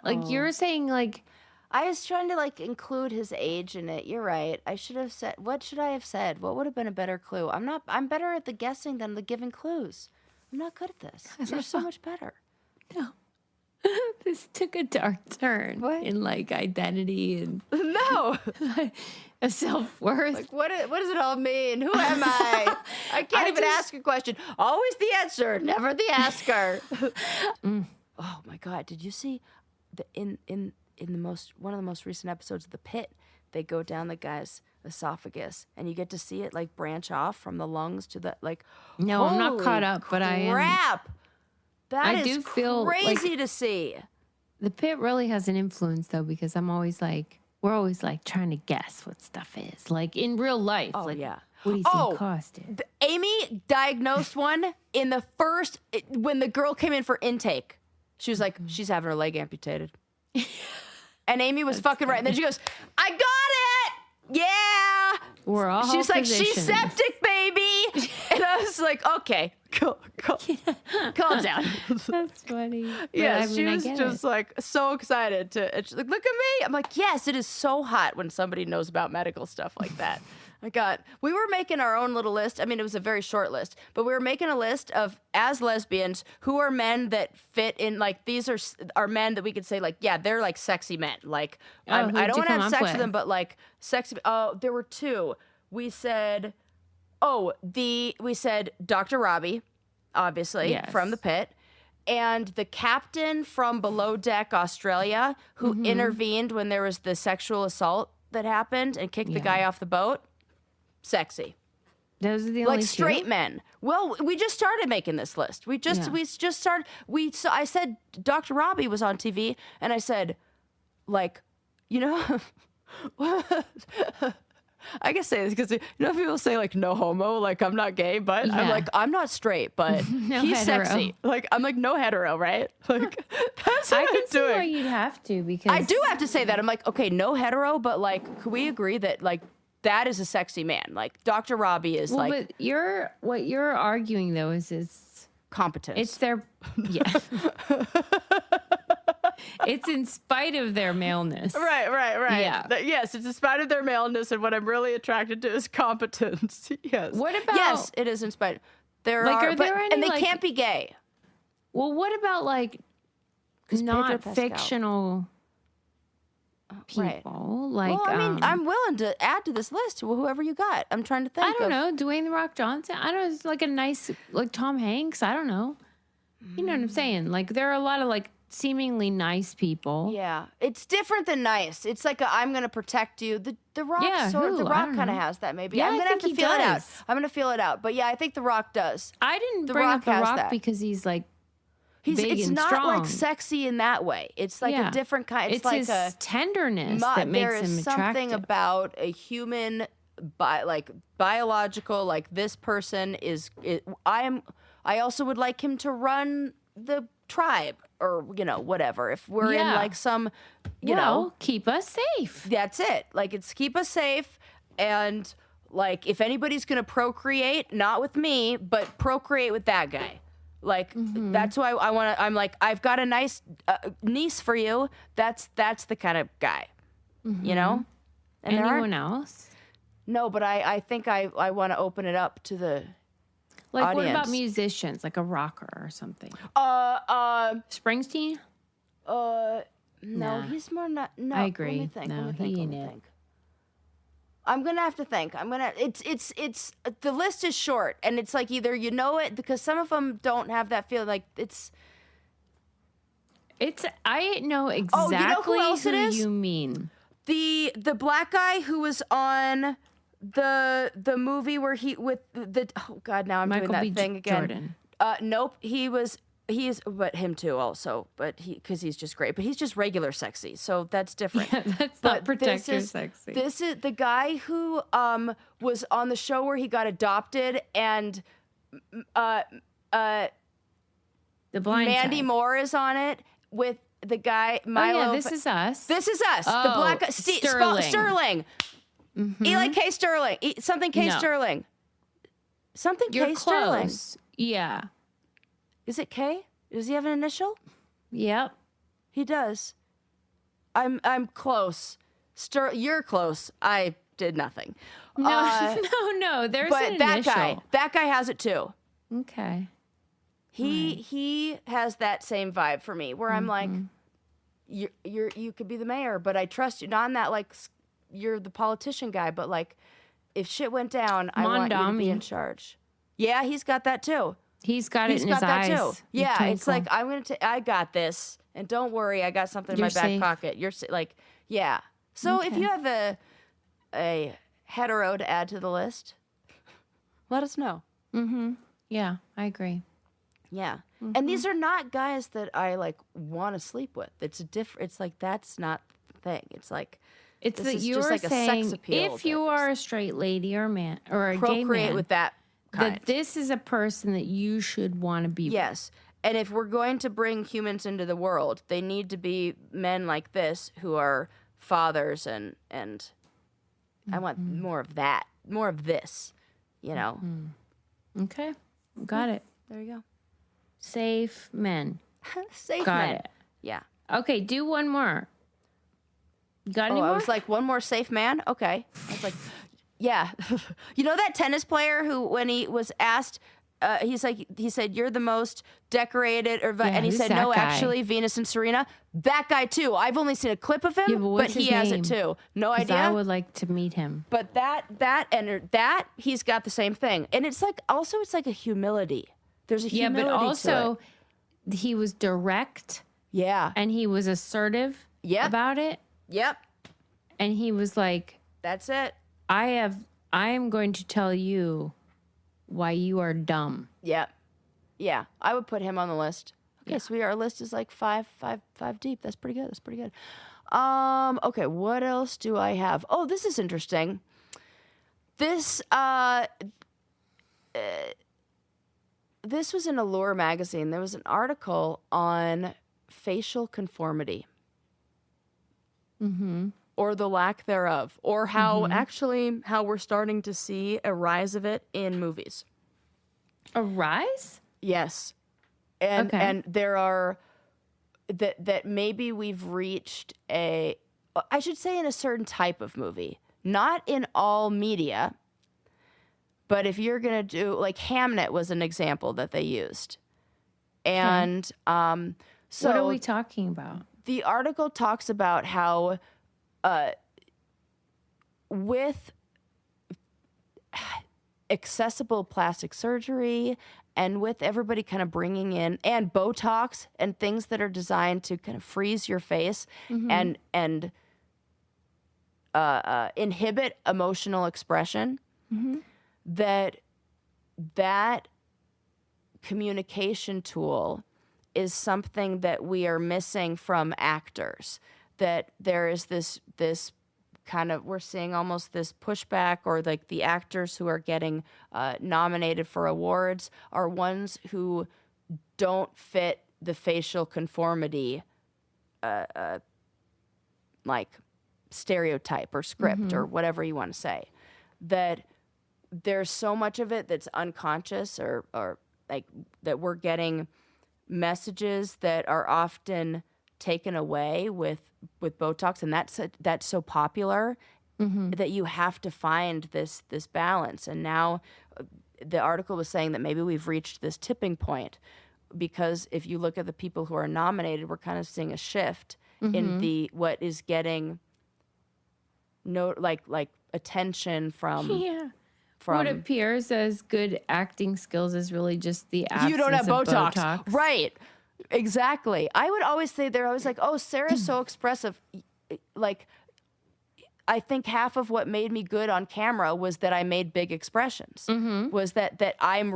Speaker 2: Like you're saying, like
Speaker 1: I was trying to include his age in it. You're right. I should have said. What should I have said? What would have been a better clue? I'm better at the guessing than the giving clues. I'm not good at this. You're so much better.
Speaker 2: no. This took a dark turn in identity and
Speaker 1: No.
Speaker 2: a self-worth.
Speaker 1: Like what does it all mean? Who am I? I can't even ask a question. Always the answer, never the asker. Oh my God! Did you see in one of the most recent episodes of The Pit? They go down the guy's esophagus, and you get to see it branch off from the lungs to the
Speaker 2: No, I'm not caught up, but I am.
Speaker 1: Crap!
Speaker 2: I do feel
Speaker 1: crazy to see.
Speaker 2: The Pit really has an influence though, because I'm always we're always trying to guess what stuff is in real life.
Speaker 1: Oh yeah.
Speaker 2: What do you think caused it?
Speaker 1: Amy diagnosed one in the when the girl came in for intake. She was like, she's having her leg amputated. And Amy was fucking right. And then she goes, I got it! Yeah!
Speaker 2: We're all
Speaker 1: She's like, she's
Speaker 2: physicians.
Speaker 1: septic, baby! And I was like, okay, calm down.
Speaker 2: That's funny.
Speaker 1: Yeah, she was just so excited and she's like, look at me. I'm like, yes, it is so hot when somebody knows about medical stuff like that. We were making our own little list. I mean, it was a very short list, but we were making a list of, as lesbians, who are men that fit in, these are men that we could say, yeah, they're sexy men. I don't want to have sex with them, but sexy. Oh, there were two. We said, Dr. Robbie, obviously, from The Pit, and the captain from Below Deck Australia, who intervened when there was the sexual assault that happened and kicked the guy off the boat. Sexy.
Speaker 2: Those are the only
Speaker 1: straight
Speaker 2: two?
Speaker 1: men. Well, we just started making this list. We just started. I said Dr. Robbie was on TV, and I said, I can say this because people say no homo, I'm not gay, but I'm not straight, but he's
Speaker 2: hetero.
Speaker 1: sexy. I'm no hetero, right? That's what
Speaker 2: I
Speaker 1: I'm
Speaker 2: can see
Speaker 1: doing.
Speaker 2: why you'd have to, because
Speaker 1: I do have to say that. I'm okay, no hetero, but can we agree that that is a sexy man? Dr. Robbie is
Speaker 2: but what you're arguing though is
Speaker 1: competence.
Speaker 2: It's their it's in spite of their maleness.
Speaker 1: Right.
Speaker 2: Yeah.
Speaker 1: Yes, it's in spite of their maleness, and what I'm really attracted to is competence. Yes.
Speaker 2: What about?
Speaker 1: Yes, it is in spite. Are there any, and they can't be gay.
Speaker 2: Well, what about not fictional people?
Speaker 1: Right. Well, I mean, I'm willing to add to this list whoever you got. I'm trying to think.
Speaker 2: I don't know. Dwayne The Rock Johnson. I don't know. It's a nice, Tom Hanks. I don't know. You know what I'm saying? There are a lot of seemingly nice people.
Speaker 1: Yeah, it's different than nice. It's I'm gonna protect you. The Rock The Rock kind of has that maybe.
Speaker 2: Yeah,
Speaker 1: I'm gonna have to feel it out. I'm gonna feel it out. But yeah, I think The Rock does.
Speaker 2: I didn't bring up The Rock because he's big
Speaker 1: it's
Speaker 2: and
Speaker 1: not
Speaker 2: strong.
Speaker 1: Sexy in that way. It's a different kind. It's
Speaker 2: his
Speaker 1: a
Speaker 2: tenderness that makes him attractive.
Speaker 1: There is something about a human, biological. This person is. I also would like him to run the tribe or whatever. If we're in some,
Speaker 2: keep us safe.
Speaker 1: That's it. It's keep us safe, and if anybody's gonna procreate, not with me, but procreate with that guy. That's why I want to. I'm I've got a nice niece for you. That's the kind of guy, And
Speaker 2: anyone else?
Speaker 1: No, but I think I want to open it up to the audience.
Speaker 2: What about musicians, a rocker or something? Springsteen?
Speaker 1: No, he's more not. No,
Speaker 2: I agree.
Speaker 1: Let me think.
Speaker 2: No,
Speaker 1: let me think.
Speaker 2: he
Speaker 1: Let me
Speaker 2: ain't it.
Speaker 1: think. I'm gonna have to think. It's the list is short, and it's like either you know it because some of them don't have that feel like it's.
Speaker 2: I know exactly
Speaker 1: you know who else it is?
Speaker 2: you mean.
Speaker 1: The black guy who was on the movie where he with the oh god now I'm
Speaker 2: Michael
Speaker 1: doing that
Speaker 2: B.
Speaker 1: thing again.
Speaker 2: Jordan.
Speaker 1: Nope, he's but him too also, but because he's just great, but he's just regular sexy, so that's different.
Speaker 2: Yeah, that's not protector sexy.
Speaker 1: This is the guy who was on the show where he got adopted, and
Speaker 2: The Blind
Speaker 1: Mandy
Speaker 2: Side.
Speaker 1: Moore is on it with the guy Milo.
Speaker 2: Oh yeah, This Is Us.
Speaker 1: This Is Us. The
Speaker 2: Oh,
Speaker 1: black guy,
Speaker 2: Sterling.
Speaker 1: Sterling. Eli K. Sterling. Something K.
Speaker 2: No.
Speaker 1: Sterling. Something
Speaker 2: You're
Speaker 1: K. Sterling.
Speaker 2: close. Yeah.
Speaker 1: Is it K? Does he have an initial?
Speaker 2: Yep.
Speaker 1: He does. I'm close. You're close. I did nothing.
Speaker 2: No, no. There's
Speaker 1: But
Speaker 2: an
Speaker 1: that
Speaker 2: initial.
Speaker 1: guy has it too.
Speaker 2: Okay.
Speaker 1: He has that same vibe for me, where I'm like, you could be the mayor, but I trust you. Not in that like you're the politician guy, but like if shit went down, I want you to be in charge. Yeah, he's got that too.
Speaker 2: He's got it in his eyes.
Speaker 1: Yeah, it's like I got this, and don't worry, I got something in my back pocket. You're like, yeah. So if you have a hetero to add to the list, let us know.
Speaker 2: Yeah, I agree.
Speaker 1: Yeah. And these are not guys that I like want to sleep with. It's it's like that's not the thing. It's like
Speaker 2: It's
Speaker 1: this
Speaker 2: that
Speaker 1: is
Speaker 2: you're
Speaker 1: just like a
Speaker 2: saying
Speaker 1: sex appeal
Speaker 2: if you are a straight lady or man or a gay
Speaker 1: procreate
Speaker 2: man,
Speaker 1: with that kind.
Speaker 2: that this is a person that you should want to be with.
Speaker 1: Yes. And if we're going to bring humans into the world, they need to be men like this who are fathers and I want more of that, more of this, you know.
Speaker 2: Okay. Got it.
Speaker 1: There you go.
Speaker 2: Safe men.
Speaker 1: Safe
Speaker 2: Got
Speaker 1: men.
Speaker 2: it.
Speaker 1: Yeah.
Speaker 2: Okay, do one more. You got any
Speaker 1: I
Speaker 2: more?
Speaker 1: was like, one more safe man? Okay. I was like, yeah. You know that tennis player who, when he was asked, he said, you're the most decorated, and he
Speaker 2: who's
Speaker 1: said,
Speaker 2: that
Speaker 1: no,
Speaker 2: guy?
Speaker 1: actually, Venus and Serena. That guy, too. I've only seen a clip of him,
Speaker 2: Yeah, but
Speaker 1: but
Speaker 2: what's
Speaker 1: he
Speaker 2: his
Speaker 1: has it,
Speaker 2: name?
Speaker 1: too. No
Speaker 2: 'Cause
Speaker 1: idea.
Speaker 2: I would like to meet him.
Speaker 1: But that, he's got the same thing. And it's like, also, it's like a humility. There's a humility
Speaker 2: but
Speaker 1: to
Speaker 2: also
Speaker 1: it.
Speaker 2: he was direct
Speaker 1: Yeah.
Speaker 2: and he was assertive about it.
Speaker 1: Yep.
Speaker 2: And he was like,
Speaker 1: That's it.
Speaker 2: I am going to tell you why you are dumb.
Speaker 1: Yep. Yeah. I would put him on the list. Okay, so our list is like five deep. That's pretty good. Okay, what else do I have? Oh, this is interesting. This this was in Allure magazine. There was an article on facial conformity. Or the lack thereof. Or how how we're starting to see a rise of it in movies.
Speaker 2: A rise?
Speaker 1: Yes. And there are that maybe we've reached I should say in a certain type of movie, not in all media, but if you're going to do, like Hamnet was an example that they used. And so
Speaker 2: what are we talking about?
Speaker 1: The article talks about how with accessible plastic surgery and with everybody kind of bringing in and botox and things that are designed to kind of freeze your face and inhibit emotional expression, that communication tool is something that we are missing from actors. That there is this kind of, we're seeing almost this pushback, or like the actors who are getting nominated for awards are ones who don't fit the facial conformity like stereotype or script or whatever you want to say. That there's so much of it that's unconscious, or like that we're getting messages that are often taken away with Botox, and that's so popular that you have to find this balance. And now the article was saying that maybe we've reached this tipping point, because if you look at the people who are nominated, we're kind of seeing a shift in what is getting like attention from
Speaker 2: Yeah.
Speaker 1: from
Speaker 2: What appears as good acting skills is really just the absence
Speaker 1: you don't have
Speaker 2: of
Speaker 1: Botox. Right. Exactly. I would always say they're always like, oh, Sarah's so expressive. Like, I think half of what made me good on camera was that I made big expressions. Was that I am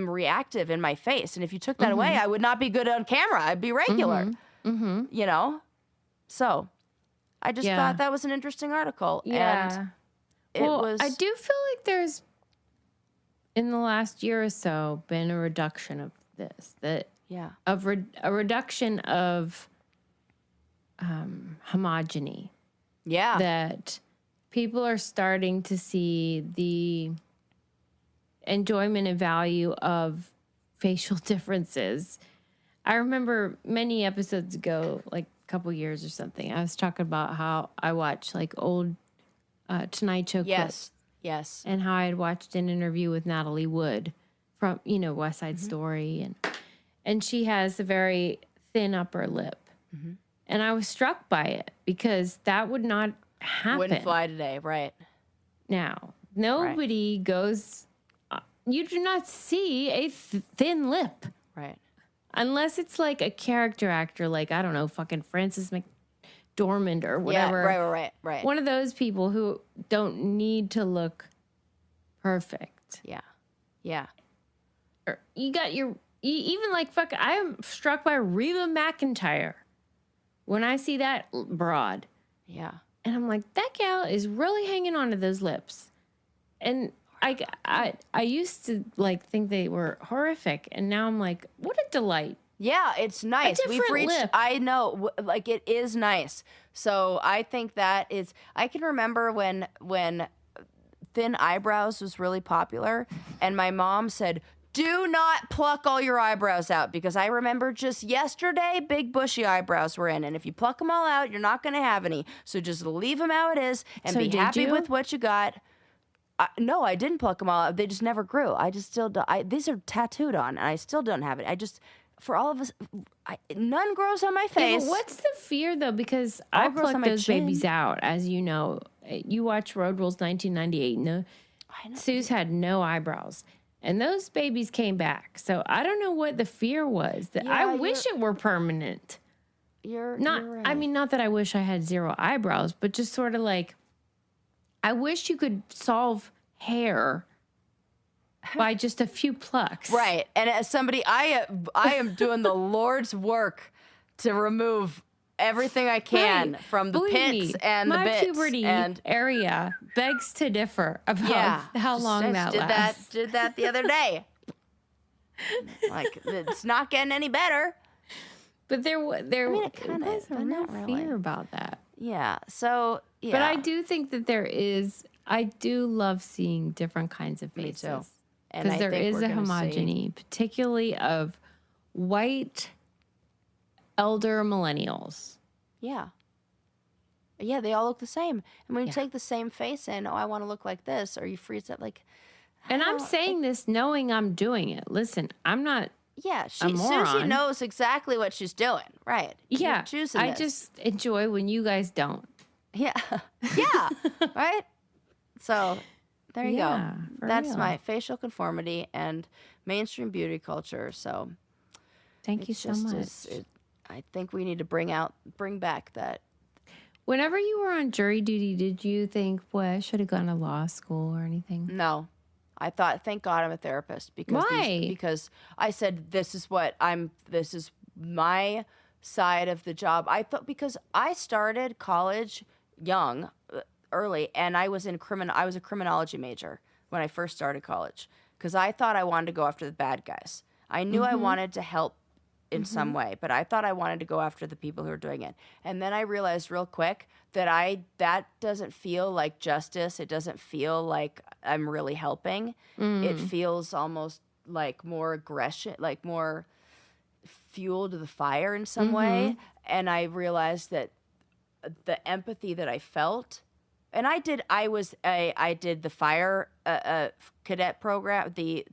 Speaker 1: reactive in my face, and if you took that away, I would not be good on camera. I'd be regular. You know. So, I just thought that was an interesting article.
Speaker 2: Yeah.
Speaker 1: And was.
Speaker 2: I do feel like there's in the last year or so been a reduction of this. A reduction of homogeny.
Speaker 1: Yeah.
Speaker 2: That people are starting to see the enjoyment and value of facial differences. I remember many episodes ago, like a couple years or something, I was talking about how I watched like old Tonight Show clips.
Speaker 1: Yes.
Speaker 2: And how I had watched an interview with Natalie Wood from, West Side Story. And she has a very thin upper lip. And I was struck by it because that would not happen.
Speaker 1: Wouldn't fly today, right?
Speaker 2: Now, nobody goes, you do not see a thin lip.
Speaker 1: Right.
Speaker 2: Unless it's like a character actor, like, I don't know, fucking Frances McDormand or whatever.
Speaker 1: Yeah, right.
Speaker 2: One of those people who don't need to look perfect.
Speaker 1: Yeah.
Speaker 2: Or you got even like, I am struck by Reba McEntire. When I see that broad.
Speaker 1: Yeah.
Speaker 2: And I'm like, that gal is really hanging on to those lips. And I used to like think they were horrific. And now I'm like, what a delight.
Speaker 1: Yeah, it's nice.
Speaker 2: We've reached,
Speaker 1: lip. I know, like it is nice. So I think that is, I can remember when thin eyebrows was really popular and my mom said, do not pluck all your eyebrows out, because I remember just yesterday, big bushy eyebrows were in. And if you pluck them all out, you're not going to have any. So just leave them how it is and be happy with what you got. No, I didn't pluck them all out. They just never grew. I just still do. These are tattooed on, and I still don't have it. I just, for all of us, none grows on my face.
Speaker 2: Yeah, but what's the fear, though? Because I plucked those babies out, as you know. You watch Road Rules 1998. No, Sue's had no eyebrows. And those babies came back. So I don't know what the fear was. I wish it were permanent.
Speaker 1: You're right.
Speaker 2: I mean, not that I wish I had zero eyebrows, but just sort of like, I wish you could solve hair by just a few plucks.
Speaker 1: Right. And as somebody, I am doing the Lord's work to remove everything I can from the pits and the bits.
Speaker 2: My puberty area begs to differ about how long that lasts.
Speaker 1: Did that the other day. Like, it's not getting any better.
Speaker 2: But there was a real
Speaker 1: really.
Speaker 2: fear about that.
Speaker 1: Yeah. So, yeah.
Speaker 2: But I do think that I do love seeing different kinds of faces.
Speaker 1: Me too.
Speaker 2: Because there is a homogeny, particularly of white elder millennials.
Speaker 1: Yeah. Yeah, they all look the same. And when you take the same face in, I want to look like this, or you freeze it like...
Speaker 2: And I'm saying this knowing I'm doing it. Listen, I'm not a moron.
Speaker 1: Susie knows exactly what she's doing. Right.
Speaker 2: Yeah.
Speaker 1: You're choosing
Speaker 2: I
Speaker 1: this.
Speaker 2: just enjoy when you guys don't.
Speaker 1: Yeah. Yeah. Right? So, there you go. That's my facial conformity and mainstream beauty culture. So,
Speaker 2: thank you so much.
Speaker 1: I think we need to bring back that.
Speaker 2: Whenever you were on jury duty, did you think, boy, I should have gone to law school or anything?
Speaker 1: No. I thought, thank God I'm a therapist. Because
Speaker 2: why?
Speaker 1: Because I said, this is my side of the job. I thought, because I started college young, early, and I was a criminology major when I first started college, because I thought I wanted to go after the bad guys. I knew I wanted to help in some way, but I thought I wanted to go after the people who are doing it. And then I realized real quick that that doesn't feel like justice. It doesn't feel like I'm really helping. It feels almost like more aggression, like more fuel to the fire in some way. And I realized that the empathy that I felt, and I did the fire cadet program, the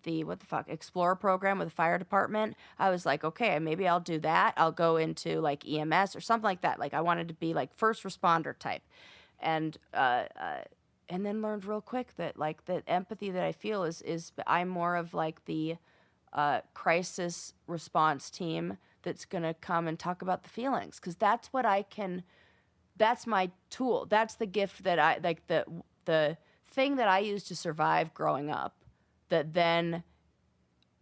Speaker 1: Explorer program with the fire department. I was like, okay, maybe I'll do that. I'll go into like EMS or something like that. Like I wanted to be like first responder type. and then learned real quick that like the empathy that I feel is I'm more of like the crisis response team that's gonna come and talk about the feelings, because that's what I can. That's my tool. That's the gift that I like, the thing that I used to survive growing up, that then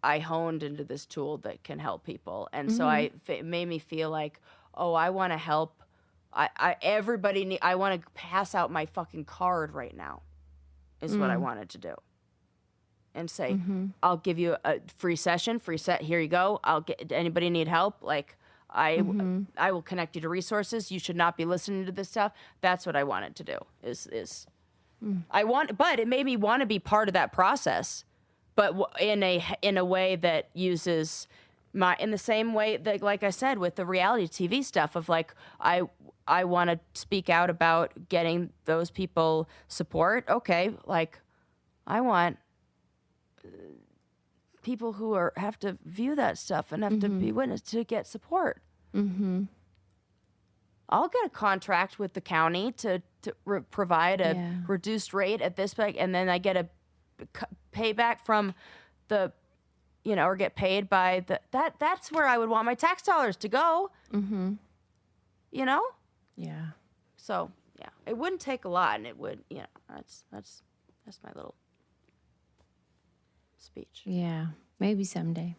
Speaker 1: I honed into this tool that can help people. And so it made me feel like, oh, I want to help. I want to pass out my fucking card right now is what I wanted to do. And say, I'll give you a free session, here you go. Anybody need help? Like, I will connect you to resources. You should not be listening to this stuff. That's what I wanted to do. But it made me want to be part of that process, but in a way that uses in the same way that, like I said, with the reality TV stuff of like, I want to speak out about getting those people support. Okay, like I want people who have to view that stuff and have to be witness to get support. I'll get a contract with the county to provide a reduced rate at this point, and then I get a payback from the, or get paid by that's where I would want my tax dollars to go.
Speaker 2: Yeah.
Speaker 1: So yeah, it wouldn't take a lot, and it would, that's my little speech.
Speaker 2: Yeah, maybe someday.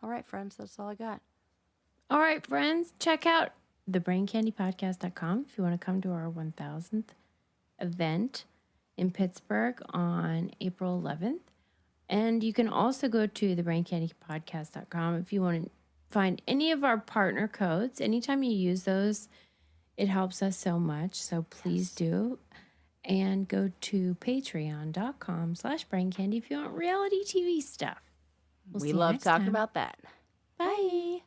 Speaker 1: All right, friends, that's all I got.
Speaker 2: All right, friends, check out thebraincandypodcast.com if you want to come to our 1000th event in Pittsburgh on April 11th. And you can also go to thebraincandypodcast.com if you want to find any of our partner codes. Anytime you use those, it helps us so much. So please do. And go to patreon.com/braincandy if you want reality TV stuff.
Speaker 1: We love talking about that.
Speaker 2: Bye.